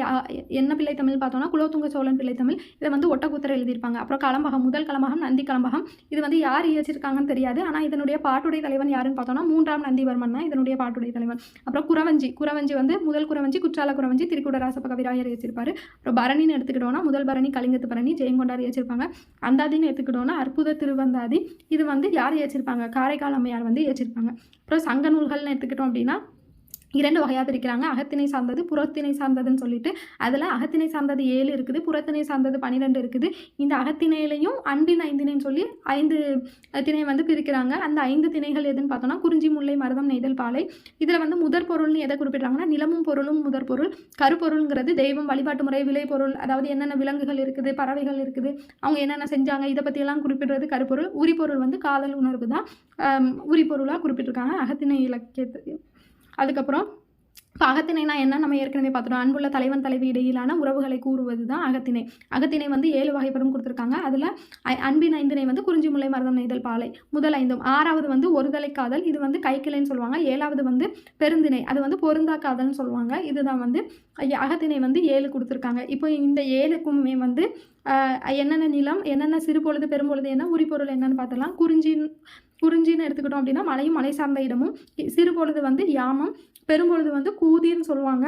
என்ன பிள்ளைத்தமிழ் பார்த்தோம்னா குலோத்துங்க சோழன் பிள்ளைத்தமிழ். இதை வந்து ஒட்டக்கூத்தர் எழுதியிருப்பாங்க. அப்புறம் களம்பகம், முதல் களம்பகம் நந்தி களம்பகம். இது வந்து யார் இயற்றிருக்காங்கன்னு தெரியாது, ஆனால் இதனுடைய பாட்டுடை தலைவன் யாருன்னு பார்த்தோம்னா 3ஆம் நந்திவர்மன் தான் இதனுடைய பாட்டுடை தலைவன். அப்புறம் குறவஞ்சி வந்து முதல் குறவஞ்சி குற்றால குறவஞ்சி திருக்குடராசப்ப கவிராயர் இயற்றிருப்பாரு. அப்புறம் பரணின்னு எடுத்துக்கிட்டோம்னா முதல் பரணி கலிங்கத்து பரணி ஜெயங்கொண்டார் இயற்றிருப்பாங்க. அந்தாதின்னு எடுத்துக்கிட்டோம்னா அற்புத திருவந்தாதி, இது வந்து யார் இயற்றிருப்பாங்க, காரைக்கால் அம்மையார் வந்து இயற்றிருப்பாங்க. அப்புறம் சங்க நூல்கள்னு எடுத்துக்கிட்டோம் அப்படின்னா 2 வகையாக பிரிக்கிறாங்க, அகத்திணை சார்ந்தது, புறத்திணை சார்ந்ததுன்னு சொல்லிட்டு. அதில் அகத்திணை சார்ந்தது 7 இருக்குது, புறத்திணை சார்ந்தது 12 இருக்குது. இந்த அகத்திணையிலையும் அன்பின் 5 திணைன்னு சொல்லி 5 திணை வந்து பிரிக்கிறாங்க. அந்த 5 திணைகள் எதுன்னு பார்த்தோம்னா குறிஞ்சி, முல்லை, மருதம், நெய்தல், பாலை. இதில் வந்து முதற் பொருள்னு எதை குறிப்பிட்றாங்கன்னா நிலமும் பொருளும் முதற் பொருள். கருப்பொருள்ங்கிறது தெய்வம், வழிபாட்டு முறை, விளை பொருள், அதாவது என்னென்ன விலங்குகள் இருக்குது, பறவைகள் இருக்குது, அவங்க என்னென்ன செஞ்சாங்க, இதை பற்றியெல்லாம் குறிப்பிடுறது கருப்பொருள். உரிப்பொருள் வந்து காதல் உணர்வு தான் உரிப்பொருளாக குறிப்பிட்டிருக்காங்க அகத்திணை இலக்கியத்துக்கு. அதுக்கப்புறம் இப்போ அகத்திணைனா என்ன நம்ம ஏற்கனவே பார்த்துட்டோம், அன்புள்ள தலைவன் தலைவி இடையிலான உறவுகளை கூறுவது தான் அகத்திணை. அகத்திணை வந்து 7 வகைப்படும் கொடுத்துருக்காங்க. அதில் அன்பின் 5 திணை வந்து குறிஞ்சி, முல்லை, மருதம், நெய்தல், பாலை முதல் 5. 6வது வந்து ஒருதலை காதல், இது வந்து கைக்கிளைன்னு சொல்லுவாங்க. 7வது வந்து பெருந்திணை, அது வந்து பொருந்தா காதல்னு சொல்லுவாங்க. இதுதான் வந்து அகத்திணை வந்து 7 கொடுத்துருக்காங்க. இப்போ இந்த 7க்குமே வந்து என்னென்ன நிலம், என்னென்ன சிறுபொழுது, பெரும்பொழுது, என்ன உரிப்பொருள் என்னன்னு பார்த்தலாம். குறிஞ்சின்னு எடுத்துக்கிட்டோம் அப்படின்னா மலையும் மலை சார்ந்த இடமும், சிறுபொழுது வந்து யாமம், பெரும்பொழுது வந்து கூதிர்னு சொல்லுவாங்க,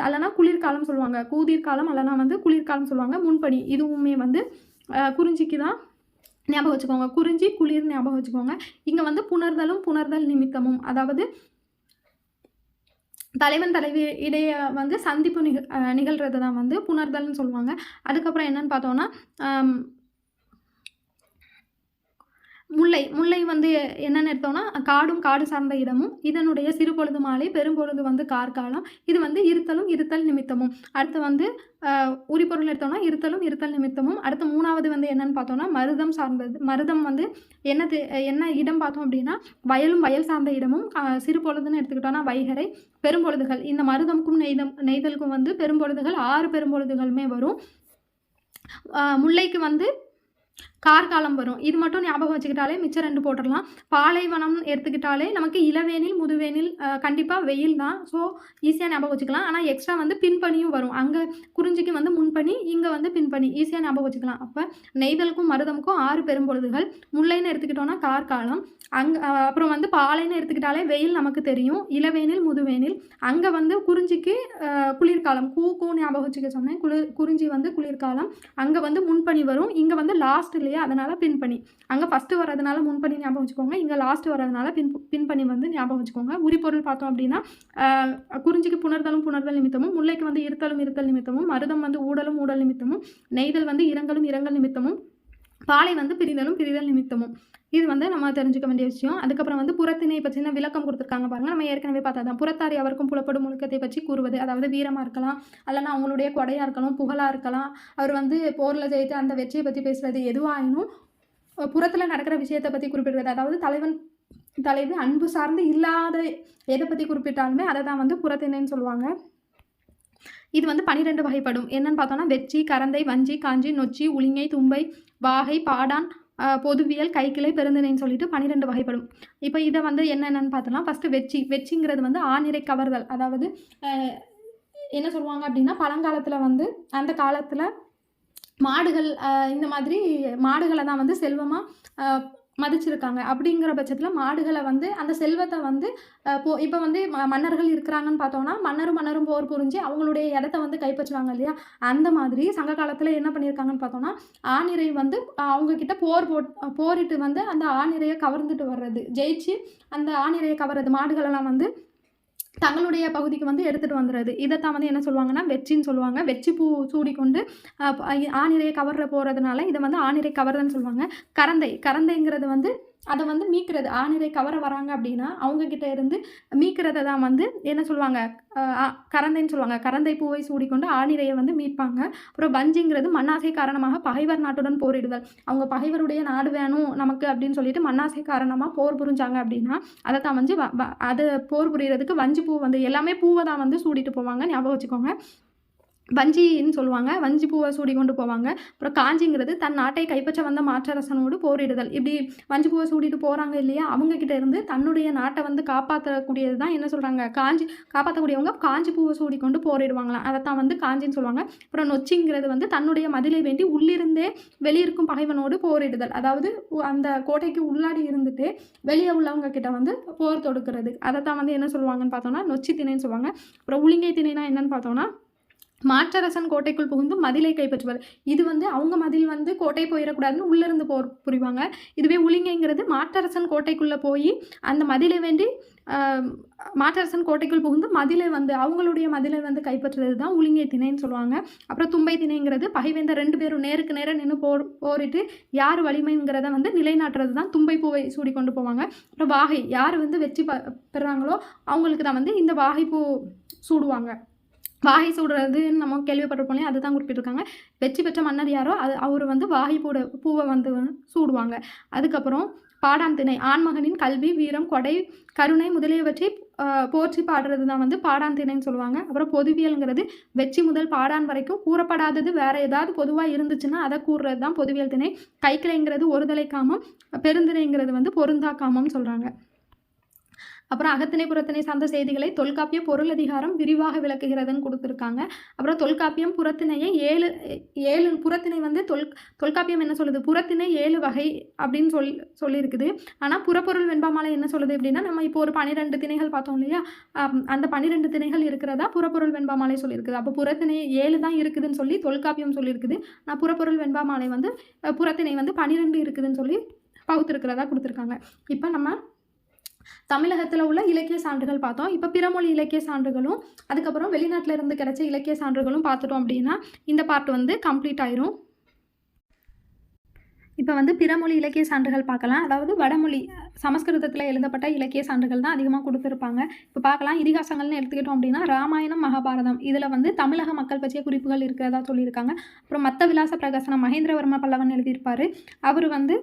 அல்லனா குளிர்காலம் சொல்லுவாங்க. கூதிர் காலம் அல்லனா வந்து குளிர்காலம் சொல்லுவாங்க. முன்பனி இதுவுமே வந்து குறிஞ்சிக்கு தான் ஞாபகம் வச்சுக்கோங்க. குறிஞ்சி குளிர் ஞாபகம் வச்சுக்கோங்க. இங்கே வந்து புணர்தல் நிமித்தமும், அதாவது தலைவன் தலைவி இடையே வந்து சந்திப்பு நிகழ்கிறது தான் வந்து புணர்தல்னு சொல்லுவாங்க. அதுக்கப்புறம் என்னன்னு பார்த்தோன்னா முல்லை வந்து என்னென்னு எடுத்தோம்னா காடு சார்ந்த இடமும், இதனுடைய சிறுபொழுது மாலை, பெரும்பொழுது வந்து கார்காலம், இது வந்து இருத்தல் நிமித்தமும். அடுத்து வந்து உரிப்பொருள் எடுத்தோம்னா இருத்தல் நிமித்தமும். அடுத்து 3வது வந்து என்னன்னு பார்த்தோம்னா மருதம் சார்ந்தது. மருதம் வந்து என்ன இடம் பார்த்தோம் அப்படின்னா வயல் சார்ந்த இடமும். சிறுபொழுதுன்னு எடுத்துக்கிட்டோம்னா வைகரை. பெரும்பொழுதுகள், இந்த மருதமுக்கும் நெய்தலுக்கும் வந்து பெரும்பொழுதுகள் 6 பெரும்பொழுதுகளுமே வரும். முல்லைக்கு வந்து கார்காலம் வரும். இது மட்டும் ஞாபகம் வச்சுக்கிட்டாலே மிச்சம் 2 போட்டுடலாம். பாலைவனம் எடுத்துக்கிட்டாலே நமக்கு இளவேனில் முதுவேனில் கண்டிப்பாக வெயில் தான். ஸோ ஈஸியாக ஞாபகம் வச்சுக்கலாம். ஆனால் எக்ஸ்ட்ரா வந்து பின்பனியும் வரும். அங்கே குறிஞ்சிக்கு வந்து முன்பனி, இங்கே வந்து பின்பனி, ஈஸியாக ஞாபகம் வச்சுக்கலாம். அப்போ நெய்தலுக்கும் மருதமுக்கும் 6 பெரும்பொழுதுகள். முல்லைன்னு எடுத்துக்கிட்டோன்னா கார்காலம். அப்புறம் வந்து பாலைன்னு எடுத்துக்கிட்டாலே வெயில் நமக்கு தெரியும், இளவேனில் முதுவேனில். அங்கே வந்து குறிஞ்சிக்கு குளிர்காலம், கூ ஞாபகம் வச்சுக்க சொன்னேன். குறிஞ்சி வந்து குளிர்காலம். அங்கே வந்து முன்பனி வரும், இங்கே வந்து லாஸ்ட் இல்லையா, அதனால் பின்பனி. அங்கே ஃபஸ்ட்டு வர்றதுனால முன்பனி ஞாபகம் வச்சுக்கோங்க, இங்கே லாஸ்ட் வர்றதுனால பின்பனி வந்து ஞாபகம் வச்சுக்கோங்க. உரிப்பொருள் பார்த்தோம் அப்படின்னா குறிஞ்சிக்கு புணர்தல் நிமித்தமும், முல்லைக்கு வந்து இருத்தல் நிமித்தமும், மருதம் வந்து ஊடல் நிமித்தமும், நெய்தல் வந்து இரங்கல் நிமித்தமும், பாலை வந்து பிரிதலும் பிரிதல் நிமித்தமும். இது வந்து நம்ம தெரிஞ்சுக்க வேண்டிய விஷயம். அதுக்கப்புறம் வந்து புறத்திணை பற்றின விளக்கம் கொடுத்துருக்காங்க பாருங்க. நம்ம ஏற்கனவே பார்த்தா தான் புறத்தார் அவருக்கும் புலப்படும் ஒழுக்கத்தை பற்றி கூறுவது, அதாவது வீரமாக இருக்கலாம், அல்லனா அவங்களுடைய கொடையாக இருக்கலாம், புகழாக இருக்கலாம், அவர் வந்து போரில் ஜெயித்து அந்த வெற்றியை பற்றி பேசுகிறது, எதுவாயினும் புறத்தில் நடக்கிற விஷயத்தை பற்றி குறிப்பிடுறது, அதாவது தலைவி அன்பு சார்ந்து இல்லாத எதை பற்றி குறிப்பிட்டாலுமே அதை தான் வந்து புறத்திணைன்னு சொல்லுவாங்க. இது வந்து 12 வகைப்படும். என்னன்னு பார்த்தோம்னா வெச்சி, கரந்தை, வஞ்சி, காஞ்சி, நொச்சி, உளிங்கை, தும்பை, வாகை, பாடான், பொதுவியல், கைக்கிளை, பெருந்திணைன்னு சொல்லிட்டு 12 வகைப்படும். இப்போ இதை வந்து என்னென்னு பார்த்தோம்னா ஃபஸ்ட்டு வெச்சிங்கிறது வந்து ஆணிரை கவர்தல். அதாவது என்ன சொல்லுவாங்க அப்படின்னா பழங்காலத்தில் வந்து அந்த காலத்தில் மாடுகள் இந்த மாதிரி மாடுகளை தான் வந்து செல்வமாக மதிச்சிருக்காங்க. அப்படிங்கிற பட்சத்தில் மாடுகளை வந்து அந்த செல்வத்தை வந்து இப்போ வந்து மன்னர்கள் இருக்கிறாங்கன்னு பார்த்தோன்னா மன்னரும் போர் புரிஞ்சு அவங்களுடைய இடத்த வந்து கைப்பற்றுவாங்க இல்லையா? அந்த மாதிரி சங்க காலத்தில் என்ன பண்ணியிருக்காங்கன்னு பார்த்தோன்னா ஆணிரை வந்து அவங்கக்கிட்ட போரிட்டு வந்து அந்த ஆணிரையை கவர்ந்துட்டு வர்றது, ஜெயிச்சு அந்த ஆணிரையை கவர்றது, மாடுகளெல்லாம் வந்து தங்களுடைய பகுதிக்கு வந்து எடுத்துகிட்டு வந்துடுறது. இதைத்தான் வந்து என்ன சொல்லுவாங்கன்னா வெச்சின்னு சொல்லுவாங்க. வெச்சி பூ சூடிக்கொண்டு ஆணிரையை கவர்ற போகிறதுனால இதை வந்து ஆணிரை கவர்றதுன்னு சொல்லுவாங்க. கரந்தைங்கிறது வந்து அதை வந்து மீட்கிறது. ஆணிரை கவர வராங்க அப்படின்னா அவங்கக்கிட்ட இருந்து மீட்கிறத தான் வந்து என்ன சொல்லுவாங்க கரந்தைன்னு சொல்லுவாங்க. கரந்தை பூவை சூடிக்கொண்டு ஆணிரையை வந்து மீட்பாங்க. அப்புறம் வஞ்சிங்கிறது மண்ணாசை காரணமாக பகைவர் நாட்டுடன் போரிடுதல். அவங்க பகைவருடைய நாடு வேணும் நமக்கு அப்படின்னு சொல்லிட்டு மண்ணாசை காரணமாக போர் புரிஞ்சாங்க அப்படின்னா அதை தான் வந்து அதை போர் புரியறதுக்கு வஞ்சி பூ வந்து எல்லாமே பூவை தான் வந்து சூடிட்டு போவாங்க, ஞாபகம் வச்சுக்கோங்க. வஞ்சின்னு சொல்லுவாங்க. வஞ்சி பூவை சூடி கொண்டு போவாங்க. அப்புறம் காஞ்சிங்கிறது தன் நாட்டை கைப்பற்ற வந்த மாற்றரசனோடு போரிடுதல். இப்படி வஞ்சி பூவை சூடிட்டு போகிறாங்க இல்லையா? அவங்கக்கிட்ட இருந்து தன்னுடைய நாட்டை வந்து காப்பாற்றக்கூடியது தான் என்ன சொல்கிறாங்க காப்பாற்றக்கூடியவங்க காஞ்சி பூவை சூடி கொண்டு போரிடுவாங்களாம். அதைத்தான் வந்து காஞ்சின்னு சொல்லுவாங்க. அப்புறம் நொச்சிங்கிறது வந்து தன்னுடைய மதிலை வேண்டி உள்ளிருந்தே வெளியிருக்கும் பகைவனோடு போரிடுதல். அதாவது அந்த கோட்டைக்கு உள்ளாடி இருந்துட்டு வெளியே உள்ளவங்க கிட்ட வந்து போர் தொடுக்கிறது. அதைத்தான் வந்து என்ன சொல்லுவாங்கன்னு பார்த்தோம்னா நொச்சி திணைன்னு சொல்லுவாங்க. அப்புறம் உளிங்கை திணைனா என்னன்னு பார்த்தோம்னா மாற்றரசன் கோட்டைக்குள் புகுந்து மதிலை கைப்பற்றுவார். இது வந்து அவங்க மதில் வந்து கோட்டை போயிடக்கூடாதுன்னு உள்ளிருந்து போர் புரிவாங்க. இதுவே உளிங்கைங்கிறது மாற்றரசன் கோட்டைக்குள்ளே போய் அந்த மதிலை வேண்டி மாற்றரசன் கோட்டைக்குள் புகுந்து மதிலை வந்து அவங்களுடைய மதிலை வந்து கைப்பற்றுறது தான் உளிங்கை திணைன்னு சொல்லுவாங்க. அப்புறம் தும்பை திணைங்கிறது பகைவேந்தர் 2 பேரும் நேருக்கு நேராக நின்று போரிட்டு யார் வலிமைங்கிறத வந்து நிலைநாட்டுறது தான் தும்பை பூவை சூடி கொண்டு போவாங்க. அப்புறம் வாகை யார் வந்து வெற்றி பெறாங்களோ அவங்களுக்கு தான் வந்து இந்த வாகை பூ சூடுவாங்க. வாகை சூடுறதுன்னு நம்ம கேள்விப்பட்டிருப்போம் இல்லையா? அதுதான் குறிப்பிட்டிருக்காங்க. வெற்றி பெற்ற மன்னர் யாரோ அவர் வந்து வாகை பூவை வந்து சூடுவாங்க. அதுக்கப்புறம் பாடான் திணை ஆண்மகனின் கல்வி, வீரம், கொடை, கருணை முதலியவற்றை போற்றி பாடுறது தான் வந்து பாடான் திணைன்னு சொல்லுவாங்க. அப்புறம் பொதுவியல்ங்கிறது வெற்றி முதல் பாடான் வரைக்கும் கூறப்படாதது வேறு ஏதாவது பொதுவாக இருந்துச்சுன்னா அதை கூறுறது தான் பொதுவியல் திணை. கைக்கிளைங்கிறது ஒருதலை காமம், பெருந்திணைங்கிறது வந்து பொருந்தா காமம்னு சொல்கிறாங்க. அப்புறம் அகத்திணை புறத்திணை சார்ந்த செய்திகளை தொல்காப்பிய பொருள் அதிகாரம் விரிவாக விளக்குகிறதுன்னு கொடுத்துருக்காங்க. அப்புறம் தொல்காப்பியம் புறத்திணையை 7 புறத்திணை வந்து தொல்காப்பியம் என்ன சொல்லுது? புறத்திணை 7 வகை அப்படின்னு சொல்லியிருக்குது. ஆனால் புறப்பொருள் வெண்பாமாலை என்ன சொல்லுது அப்படின்னா நம்ம இப்போ ஒரு 12 திணைகள் பார்த்தோம் இல்லையா? அந்த 12 திணைகள் இருக்கிறதா புறப்பொருள் வெண்பாமாலை சொல்லியிருக்குது. அப்போ புறத்திணை 7 தான் இருக்குதுன்னு சொல்லி தொல்காப்பியம் சொல்லியிருக்குது. நான் புறப்பொருள் வெண்பாமாலை வந்து புறத்திணை வந்து 12 இருக்குதுன்னு சொல்லி பகுத்திருக்கிறதா கொடுத்துருக்காங்க. இப்போ நம்ம தமிழகத்தில் உள்ள இலக்கிய சான்றுகள் பார்த்தோம். இப்போ பிறமொழி இலக்கிய சான்றுகளும் அதுக்கப்புறம் வெளிநாட்டில் இருந்து கிடைச்ச இலக்கிய சான்றுகளும் பார்த்துட்டோம் அப்படின்னா இந்த பார்ட் வந்து கம்ப்ளீட் ஆயிரும். இப்போ வந்து பிறமொழி இலக்கிய சான்றுகள் பார்க்கலாம். அதாவது வடமொழி சமஸ்கிருதத்தில் எழுதப்பட்ட இலக்கிய சான்றுகள் தான் அதிகமாக கொடுத்துருப்பாங்க. இப்போ பார்க்கலாம். இதிகாசங்கள்னு எடுத்துக்கிட்டோம் அப்படின்னா ராமாயணம், மகாபாரதம் இதில் வந்து தமிழக மக்கள் பற்றிய குறிப்புகள் இருக்கிறதா சொல்லியிருக்காங்க. அப்புறம் மத்த விலாச பிரகாசனம் மகேந்திரவர்ம பல்லவன் எழுதியிருப்பார். அவர் வந்து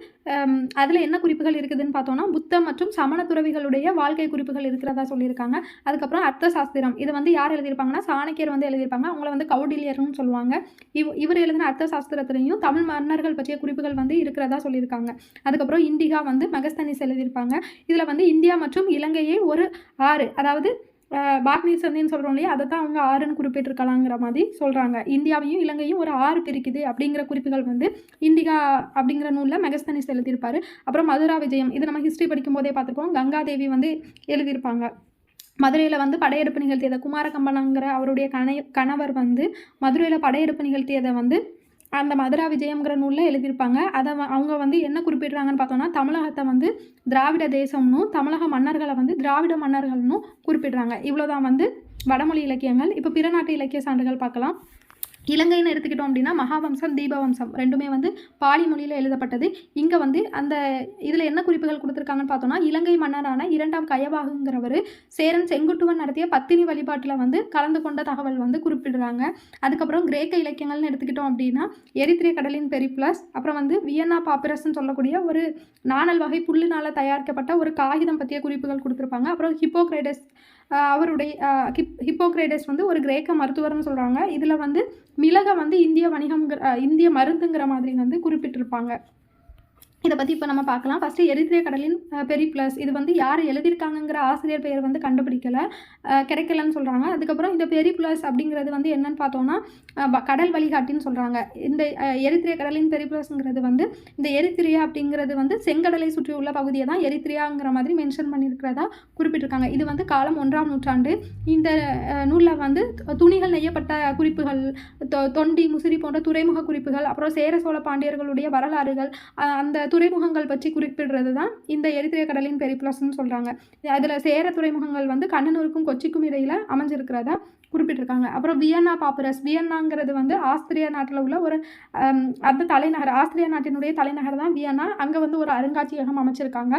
அதில் என்ன குறிப்புகள் இருக்குதுன்னு பார்த்தோன்னா புத்த மற்றும் சமண துறவிகளுடைய வாழ்க்கை குறிப்புகள் இருக்கிறதா சொல்லியிருக்காங்க. அதுக்கப்புறம் அர்த்த சாஸ்திரம் இது வந்து யார் எழுதியிருப்பாங்கன்னா சாணக்கியர் வந்து எழுதியிருப்பாங்க. அவங்கள வந்து கௌடில்யர்னு சொல்லுவாங்க. இவர் எழுதின அர்த்த சாஸ்திரத்திலையும் தமிழ் மன்னர்கள் பற்றிய குறிப்புகள் வந்து இருக்கிறதா சொல்லியிருக்காங்க. அதுக்கப்புறம் இண்டிகா வந்து மெகஸ்தனிஸ் எழுதியிருப்பாங்க. இதில் வந்து இந்தியா மற்றும் இலங்கையை ஒரு ஆறு, அதாவது பாக்னி சந்தின்னு சொல்கிறோம் இல்லையா? அதை தான் அவங்க ஆறுன்னு குறிப்பிட்டிருக்கலாங்கிற மாதிரி சொல்கிறாங்க. இந்தியாவையும் இலங்கையும் ஒரு ஆறு பிரிக்குது அப்படிங்கிற குறிப்புகள் வந்து இண்டிகா அப்படிங்கிற நூலில் மெகஸ்தனிஸ் எழுதியிருப்பார். அப்புறம் மதுரா விஜயம் இது நம்ம ஹிஸ்ட்ரி படிக்கும் போதே பார்த்துருப்போம். கங்காதேவி வந்து எழுதியிருப்பாங்க. மதுரையில் வந்து படையெடுப்பு நிகழ்த்தியதை குமாரகம்பனங்கிற அவருடைய கணவர் வந்து மதுரையில் படையெடுப்பு நிகழ்த்தியதை வந்து அந்த மதுரா விஜயம்ங்கிற நூலில் எழுதியிருப்பாங்க. அதை அவங்க வந்து என்ன குறிப்பிடுறாங்கன்னு பார்த்தோன்னா தமிழகத்தை வந்து திராவிட தேசம்னும் தமிழக மன்னர்களை வந்து திராவிட மன்னர்கள்னும் குறிப்பிடுறாங்க. இவ்வளோதான் வந்து வடமொழி இலக்கியங்கள். இப்போ பிற நாட்டு இலக்கிய சான்றுகள் பார்க்கலாம். இலங்கைன்னு எடுத்துக்கிட்டோம் அப்படின்னா மகாவம்சம் தீபவம்சம் ரெண்டுமே வந்து பாலி மொழியில் எழுதப்பட்டது. இங்கே வந்து அந்த இதில் என்ன குறிப்புகள் கொடுத்துருக்காங்கன்னு பார்த்தோம்னா, இலங்கை மன்னரான 2ஆம் கயவாகுங்கிறவர் சேரன் செங்குட்டுவன் நடத்திய பத்தினி வழிபாட்டில் வந்து கலந்து கொண்ட தகவல் வந்து குறிப்பிடுறாங்க. அதுக்கப்புறம் கிரேக்க இலக்கியங்கள்னு எடுத்துக்கிட்டோம் அப்படின்னா எரித்ரிய கடலின் பெரிப்ளஸ், அப்புறம் வந்து வியன்னா பாப்பிரஸ்ன்னு சொல்லக்கூடிய ஒரு நாணல் வகை புல்லுனால் தயாரிக்கப்பட்ட ஒரு காகிதம் பற்றிய குறிப்புகள் கொடுத்துருப்பாங்க. அப்புறம் ஹிப்போக்ரேட்டஸ் அவருடைய ஹிப்போக்ரேட்டஸ் வந்து ஒரு கிரேக்க மருத்துவர்னு சொல்கிறாங்க. இதில் வந்து மிளகை வந்து இந்திய மருந்துங்கிற மாதிரி வந்து குறிப்பிட்டிருப்பாங்க. இதை பற்றி இப்போ நம்ம பார்க்கலாம். ஃபஸ்ட்டு எரித்ரிய கடலின் பெரிப்ளஸ், இது வந்து யார் எழுதியிருக்காங்கங்கிற ஆசிரியர் பெயர் வந்து கிடைக்கலன்னு சொல்கிறாங்க. அதுக்கப்புறம் இந்த பெரிப்ளஸ் அப்படிங்கிறது வந்து என்னன்னு பார்த்தோன்னா கடல் வழிகாட்டின்னு சொல்கிறாங்க. இந்த எரித்ரிய கடலின் பெரிப்ளஸ்ங்கிறது வந்து இந்த எரித்ரியா அப்படிங்கிறது வந்து செங்கடலை சுற்றி உள்ள பகுதியை தான் எரித்ரியாங்கிற மாதிரி மென்ஷன் பண்ணியிருக்கிறதா குறிப்பிட்டிருக்காங்க. இது வந்து காலம் 1ஆம் நூற்றாண்டு. இந்த நூலில் வந்து துணிகள் நெய்யப்பட்ட குறிப்புகள், தொண்டி முசிறி போன்ற துறைமுக குறிப்புகள், அப்புறம் சேர சோழ பாண்டியர்களுடைய வரலாறுகள், அந்த துறைமுகங்கள் பற்றி குறிப்பிடுறது தான் இந்த எரித்ரிய கடலின் பெரிப்ளஸ்ன்னு சொல்கிறாங்க. அதில் சேர துறைமுகங்கள் வந்து கண்ணனூருக்கும் கொச்சிக்கும் இடையில் அமைஞ்சிருக்கிறதா குறிப்பிட்டிருக்காங்க. அப்புறம் வியன்னா பாப்புரஸ், வியன்னாங்கிறது வந்து ஆஸ்திரியா நாட்டில் உள்ள ஒரு அந்த தலைநகர், ஆஸ்திரியா நாட்டினுடைய தலைநகர் தான் வியன்னா. அங்கே வந்து ஒரு அருங்காட்சியகம் அமைச்சிருக்காங்க.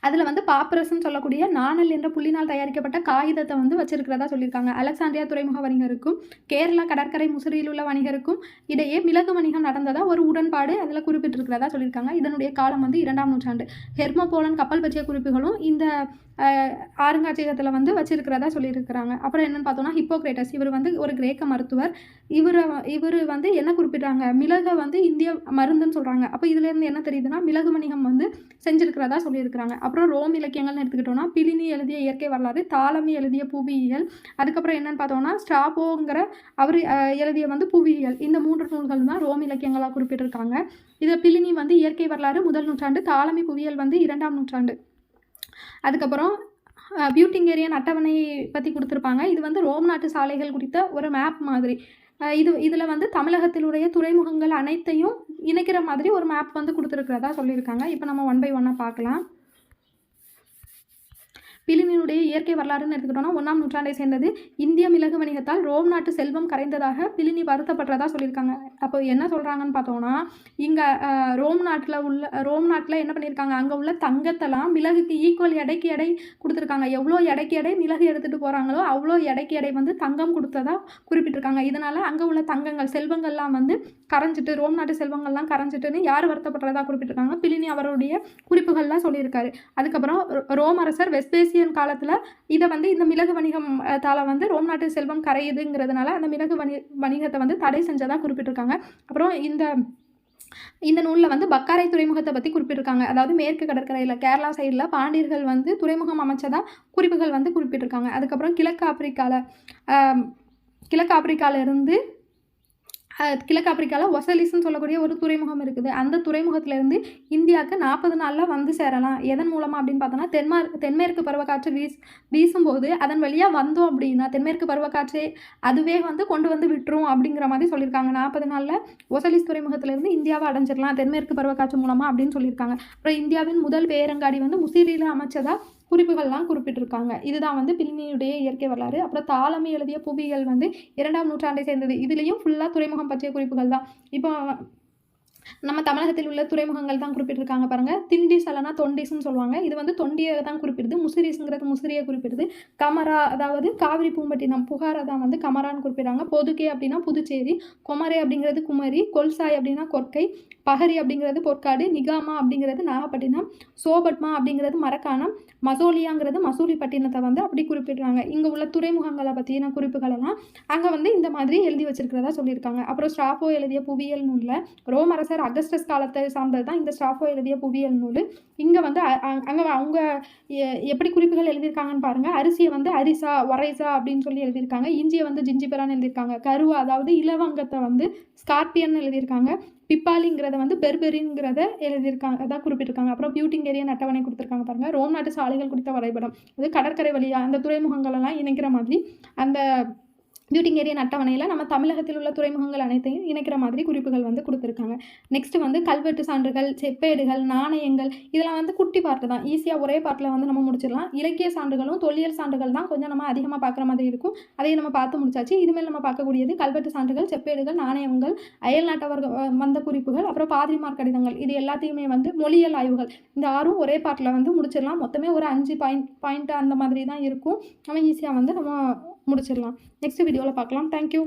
அதில் வந்து பாப்புரஸ்ன்னு சொல்லக்கூடிய நாணல் என்ற புள்ளினால் தயாரிக்கப்பட்ட காகிதத்தை வந்து வச்சிருக்கிறதா சொல்லியிருக்காங்க. அலெக்சாண்டிரியா துறைமுக வணிகருக்கும் கேரளா கடற்கரை முசிறியில் உள்ள வணிகருக்கும் இடையே மிளகு வணிகம் நடந்ததா ஒரு உடன்பாடு அதில் குறிப்பிட்டிருக்கிறதா சொல்லியிருக்காங்க. இதனுடைய காலம் வந்து 2ஆம் நூற்றாண்டு. ஹெர்மோபோலன் கப்பல் பற்றிய குறிப்புகளும் இந்த அருங்காட்சியகத்தில் வந்து வச்சிருக்கிறதா சொல்லியிருக்கிறாங்க. அப்புறம் என்னென்னு பார்த்தோன்னா ஹிப்போக்ரேட்டஸ், இவர் வந்து ஒரு கிரேக்க மருத்துவர். இவர் வந்து என்ன குறிப்பிட்றாங்க, மிளகை வந்து இந்திய மருந்துன்னு சொல்கிறாங்க. அப்போ இதுலேருந்து என்ன தெரியுதுன்னா மிளகு வணிகம் வந்து செஞ்சுருக்கிறதா சொல்லியிருக்கிறாங்க. அப்புறம் ரோம் இலக்கியங்கள்னு எடுத்துக்கிட்டோம்னா பிலினி எழுதிய இயற்கை வரலாறு, தாலமி எழுதிய புவியியல், அதுக்கப்புறம் என்னென்னு பார்த்தோம்னா ஸ்ட்ராபோங்கிற அவர் எழுதிய வந்து புவியியல். இந்த 3 நூல்கள் தான் ரோம் இலக்கியங்களாக குறிப்பிட்டிருக்காங்க. இதில் பிலினி வந்து இயற்கை வரலாறு 1 நூற்றாண்டு, தாலமி புவியியல் வந்து 2ஆம் நூற்றாண்டு. அதுக்கப்புறம் பியூட்டிங்கேரியன் அட்டவணை பற்றி கொடுத்துருப்பாங்க. இது வந்து ரோம் நாட்டு சாலைகள் குறித்த ஒரு மேப் மாதிரி. இதில் வந்து தமிழகத்திலுடைய துறைமுகங்கள் அனைத்தையும் இணைக்கிற மாதிரி ஒரு மேப் வந்து கொடுத்துருக்கிறதா சொல்லியிருக்காங்க. இப்போ நம்ம 1 by 1 பார்க்கலாம். பிலினியுடைய இயற்கை வரலாறுன்னு எடுத்துக்கிட்டோம்னா 1ஆம் நூற்றாண்டை சேர்ந்தது. இந்திய மிளகு வணிகத்தால் ரோம் நாட்டு செல்வம் கரைந்ததாக பிலினி வருத்தப்படுறதா சொல்லியிருக்காங்க. அப்போ என்ன சொல்கிறாங்கன்னு பார்த்தோம்னா, இங்கே ரோம் நாட்டில் என்ன பண்ணியிருக்காங்க, அங்கே உள்ள தங்கத்தெல்லாம் மிளகுக்கு ஈக்குவல் எடைக்கு எடை கொடுத்துருக்காங்க. எவ்வளோ எடைக்கு எடை மிளகு எடுத்துகிட்டு போகிறாங்களோ அவ்வளோ எடைக்கு எடை வந்து தங்கம் கொடுத்ததா குறிப்பிட்டிருக்காங்க. இதனால் அங்கே உள்ள தங்கங்கள் செல்வங்கள்லாம் வந்து கரைஞ்சிட்டு, ரோம் நாட்டு செல்வங்கள்லாம் கரைஞ்சிட்டுன்னு யார் வருத்தப்படுறதா குறிப்பிட்டிருக்காங்க, பிலினி அவருடைய குறிப்புகள்லாம் சொல்லியிருக்காரு. அதுக்கப்புறம் ரோம் அரசர் வெஸ்பேசியன் காலத்தில் இதை வந்து இந்த மிளகு வணிகத்தால் வந்து ரோம் நாட்டு செல்வம் கரையுதுங்கிறதுனால அந்த மிளகு வணிகத்தை வந்து தடை செஞ்சதாக குறிப்பிட்டிருக்காங்க. அப்புறம் இந்த நூலில் வந்து பக்காரை துறைமுகத்தை பற்றி குறிப்பிட்டிருக்காங்க. அதாவது மேற்கு கடற்கரையில் கேரளா சைடில் பாண்டியர்கள் வந்து துறைமுகம் அமைச்சதா குறிப்புகள் வந்து குறிப்பிட்டிருக்காங்க. அதுக்கப்புறம் கிழக்கு ஆப்பிரிக்காவில் ஒசலிஸ்ன்னு சொல்லக்கூடிய ஒரு துறைமுகம் இருக்குது. அந்த துறைமுகத்திலேருந்து இந்தியாவுக்கு 40 நாளில் வந்து சேரலாம். எதன் மூலமாக அப்படின்னு பார்த்தோன்னா தென்மேற்கு பருவக்காற்று வீசும்போது அதன் வழியாக வந்தோம் அப்படின்னா தென்மேற்கு பருவக்காற்று அதுவே வந்து கொண்டு வந்து விட்டுரும் அப்படிங்கிற மாதிரி சொல்லியிருக்காங்க. 40 நாளில் ஒசலிஸ் துறைமுகத்திலேருந்து இந்தியாவை அடைஞ்சிடலாம் தென்மேற்கு பருவக்காற்று மூலமாக அப்படின்னு சொல்லியிருக்காங்க. அப்புறம் இந்தியாவின் முதல் பேரங்காடி வந்து முசிறியில் அமைச்சதா குறிப்புகள்லாம் குறிப்பிட்டிருக்காங்க. இதுதான் வந்து பிலினியுடைய இயற்கை வரலாறு. அப்புறம் தாலமி எழுதிய புவியியல் வந்து 2ஆம் நூற்றாண்டை சேர்ந்தது. இதுலேயும் ஃபுல்லாக துறைமுகம் பற்றிய குறிப்புகள் தான். இப்போ நம்ம தமிழகத்தில் உள்ள துறைமுகங்கள் தான் குறிப்பிட்டிருக்காங்க பாருங்கள். திண்டிஸ் அல்லனா தொண்டிஸ்ன்னு சொல்லுவாங்க. இது வந்து தொண்டியை தான் குறிப்பிடுது. முசிறிஸ்ங்கிறது முசிறியை குறிப்பிடுது. கமரா அதாவது காவிரி பூம்பட்டினம் புகாரை தான் வந்து கமரான்னு குறிப்பிடுறாங்க. பொதுகே அப்படின்னா புதுச்சேரி, கொமரே அப்படிங்கிறது குமரி, கொல்சாய் அப்படின்னா கொற்கை, பஹரி அப்படிங்கிறது பொற்காடு, நிகாமா அப்படிங்கிறது நாகப்பட்டினம், சோபட்மா அப்படிங்கிறது மரக்காணம், மசோலியாங்கிறது மசூலிப்பட்டினத்தை வந்து அப்படி குறிப்பிடுறாங்க. இங்கே உள்ள துறைமுகங்களை பற்றின குறிப்புகளெல்லாம் அங்கே வந்து இந்த மாதிரி எழுதி வச்சிருக்கிறதா சொல்லியிருக்காங்க. அப்புறம் ஸ்ட்ராபோ எழுதிய புவியியல் நூலில் ரோம் அரசர் அகஸ்டஸ் காலத்தை சார்ந்தது தான் இந்த ஸ்ட்ராபோ எழுதிய புவியியல் நூல். இங்கே வந்து அவங்க எப்படி குறிப்புகள் எழுதியிருக்காங்கன்னு பாருங்கள். அரிசியை வந்து அரிசா ஒரைசா அப்படின்னு சொல்லி எழுதியிருக்காங்க. இஞ்சியை வந்து ஜிஞ்சிபெரான்னு எழுதியிருக்காங்க. கருவா அதாவது இலவங்கத்தை வந்து ஸ்கார்பியன் எழுதியிருக்காங்க. பிப்பாலிங்கிறத வந்து பெர்பெரிங்கிறத எழுதியிருக்காங்க, அதான் குறிப்பிட்டிருக்காங்க. அப்புறம் பியூட்டிங்கேரியன் அட்டவணை கொடுத்துருக்காங்க பாருங்கள். ரோம் நாட்டு சாலைகள் குறித்த வரைபடம், அது கடற்கரை வழியாக அந்த துறைமுகங்களெல்லாம் இணைக்கிற மாதிரி அந்த பியூட்டிங்கேரியன் அட்டவணையில் நம்ம தமிழகத்தில் உள்ள துறைமுகங்கள் அனைத்தையும் இணைக்கிற மாதிரி குறிப்புகள் வந்து கொடுத்துருக்காங்க. நெக்ஸ்ட்டு வந்து கல்வெட்டு சான்றுகள், செப்பேடுகள், நாணயங்கள் இதெல்லாம் வந்து குட்டி பார்ட்டு தான். ஈஸியாக ஒரே பார்ட்டில் வந்து நம்ம முடிச்சிடலாம். இலக்கிய சான்றுகளும் தொல்லியல் சான்றுகள் தான் கொஞ்சம் நம்ம அதிகமாக பார்க்குற மாதிரி இருக்கும். அதையும் நம்ம பார்த்து முடிச்சாச்சு. இதுமேல் நம்ம பார்க்கக்கூடியது கல்வெட்டு சான்றுகள், செப்பேடுகள், நாணயங்கள், அயல் நாட்டவர்கள் வந்த குறிப்புகள், அப்புறம் பாதிரிமார் கடிதங்கள் இது எல்லாத்தையுமே வந்து மொழியியல் ஆய்வுகள் இந்த 6ம் ஒரே பார்ட்டில் வந்து முடிச்சிடலாம். மொத்தமே ஒரு 5 பாயிண்ட் அந்த மாதிரி தான் இருக்கும். நம்ம ஈஸியாக வந்து நம்ம முடிச்சிடலாம். நெக்ஸ்ட் வீடியோவில் பார்க்கலாம். தேங்க்யூ.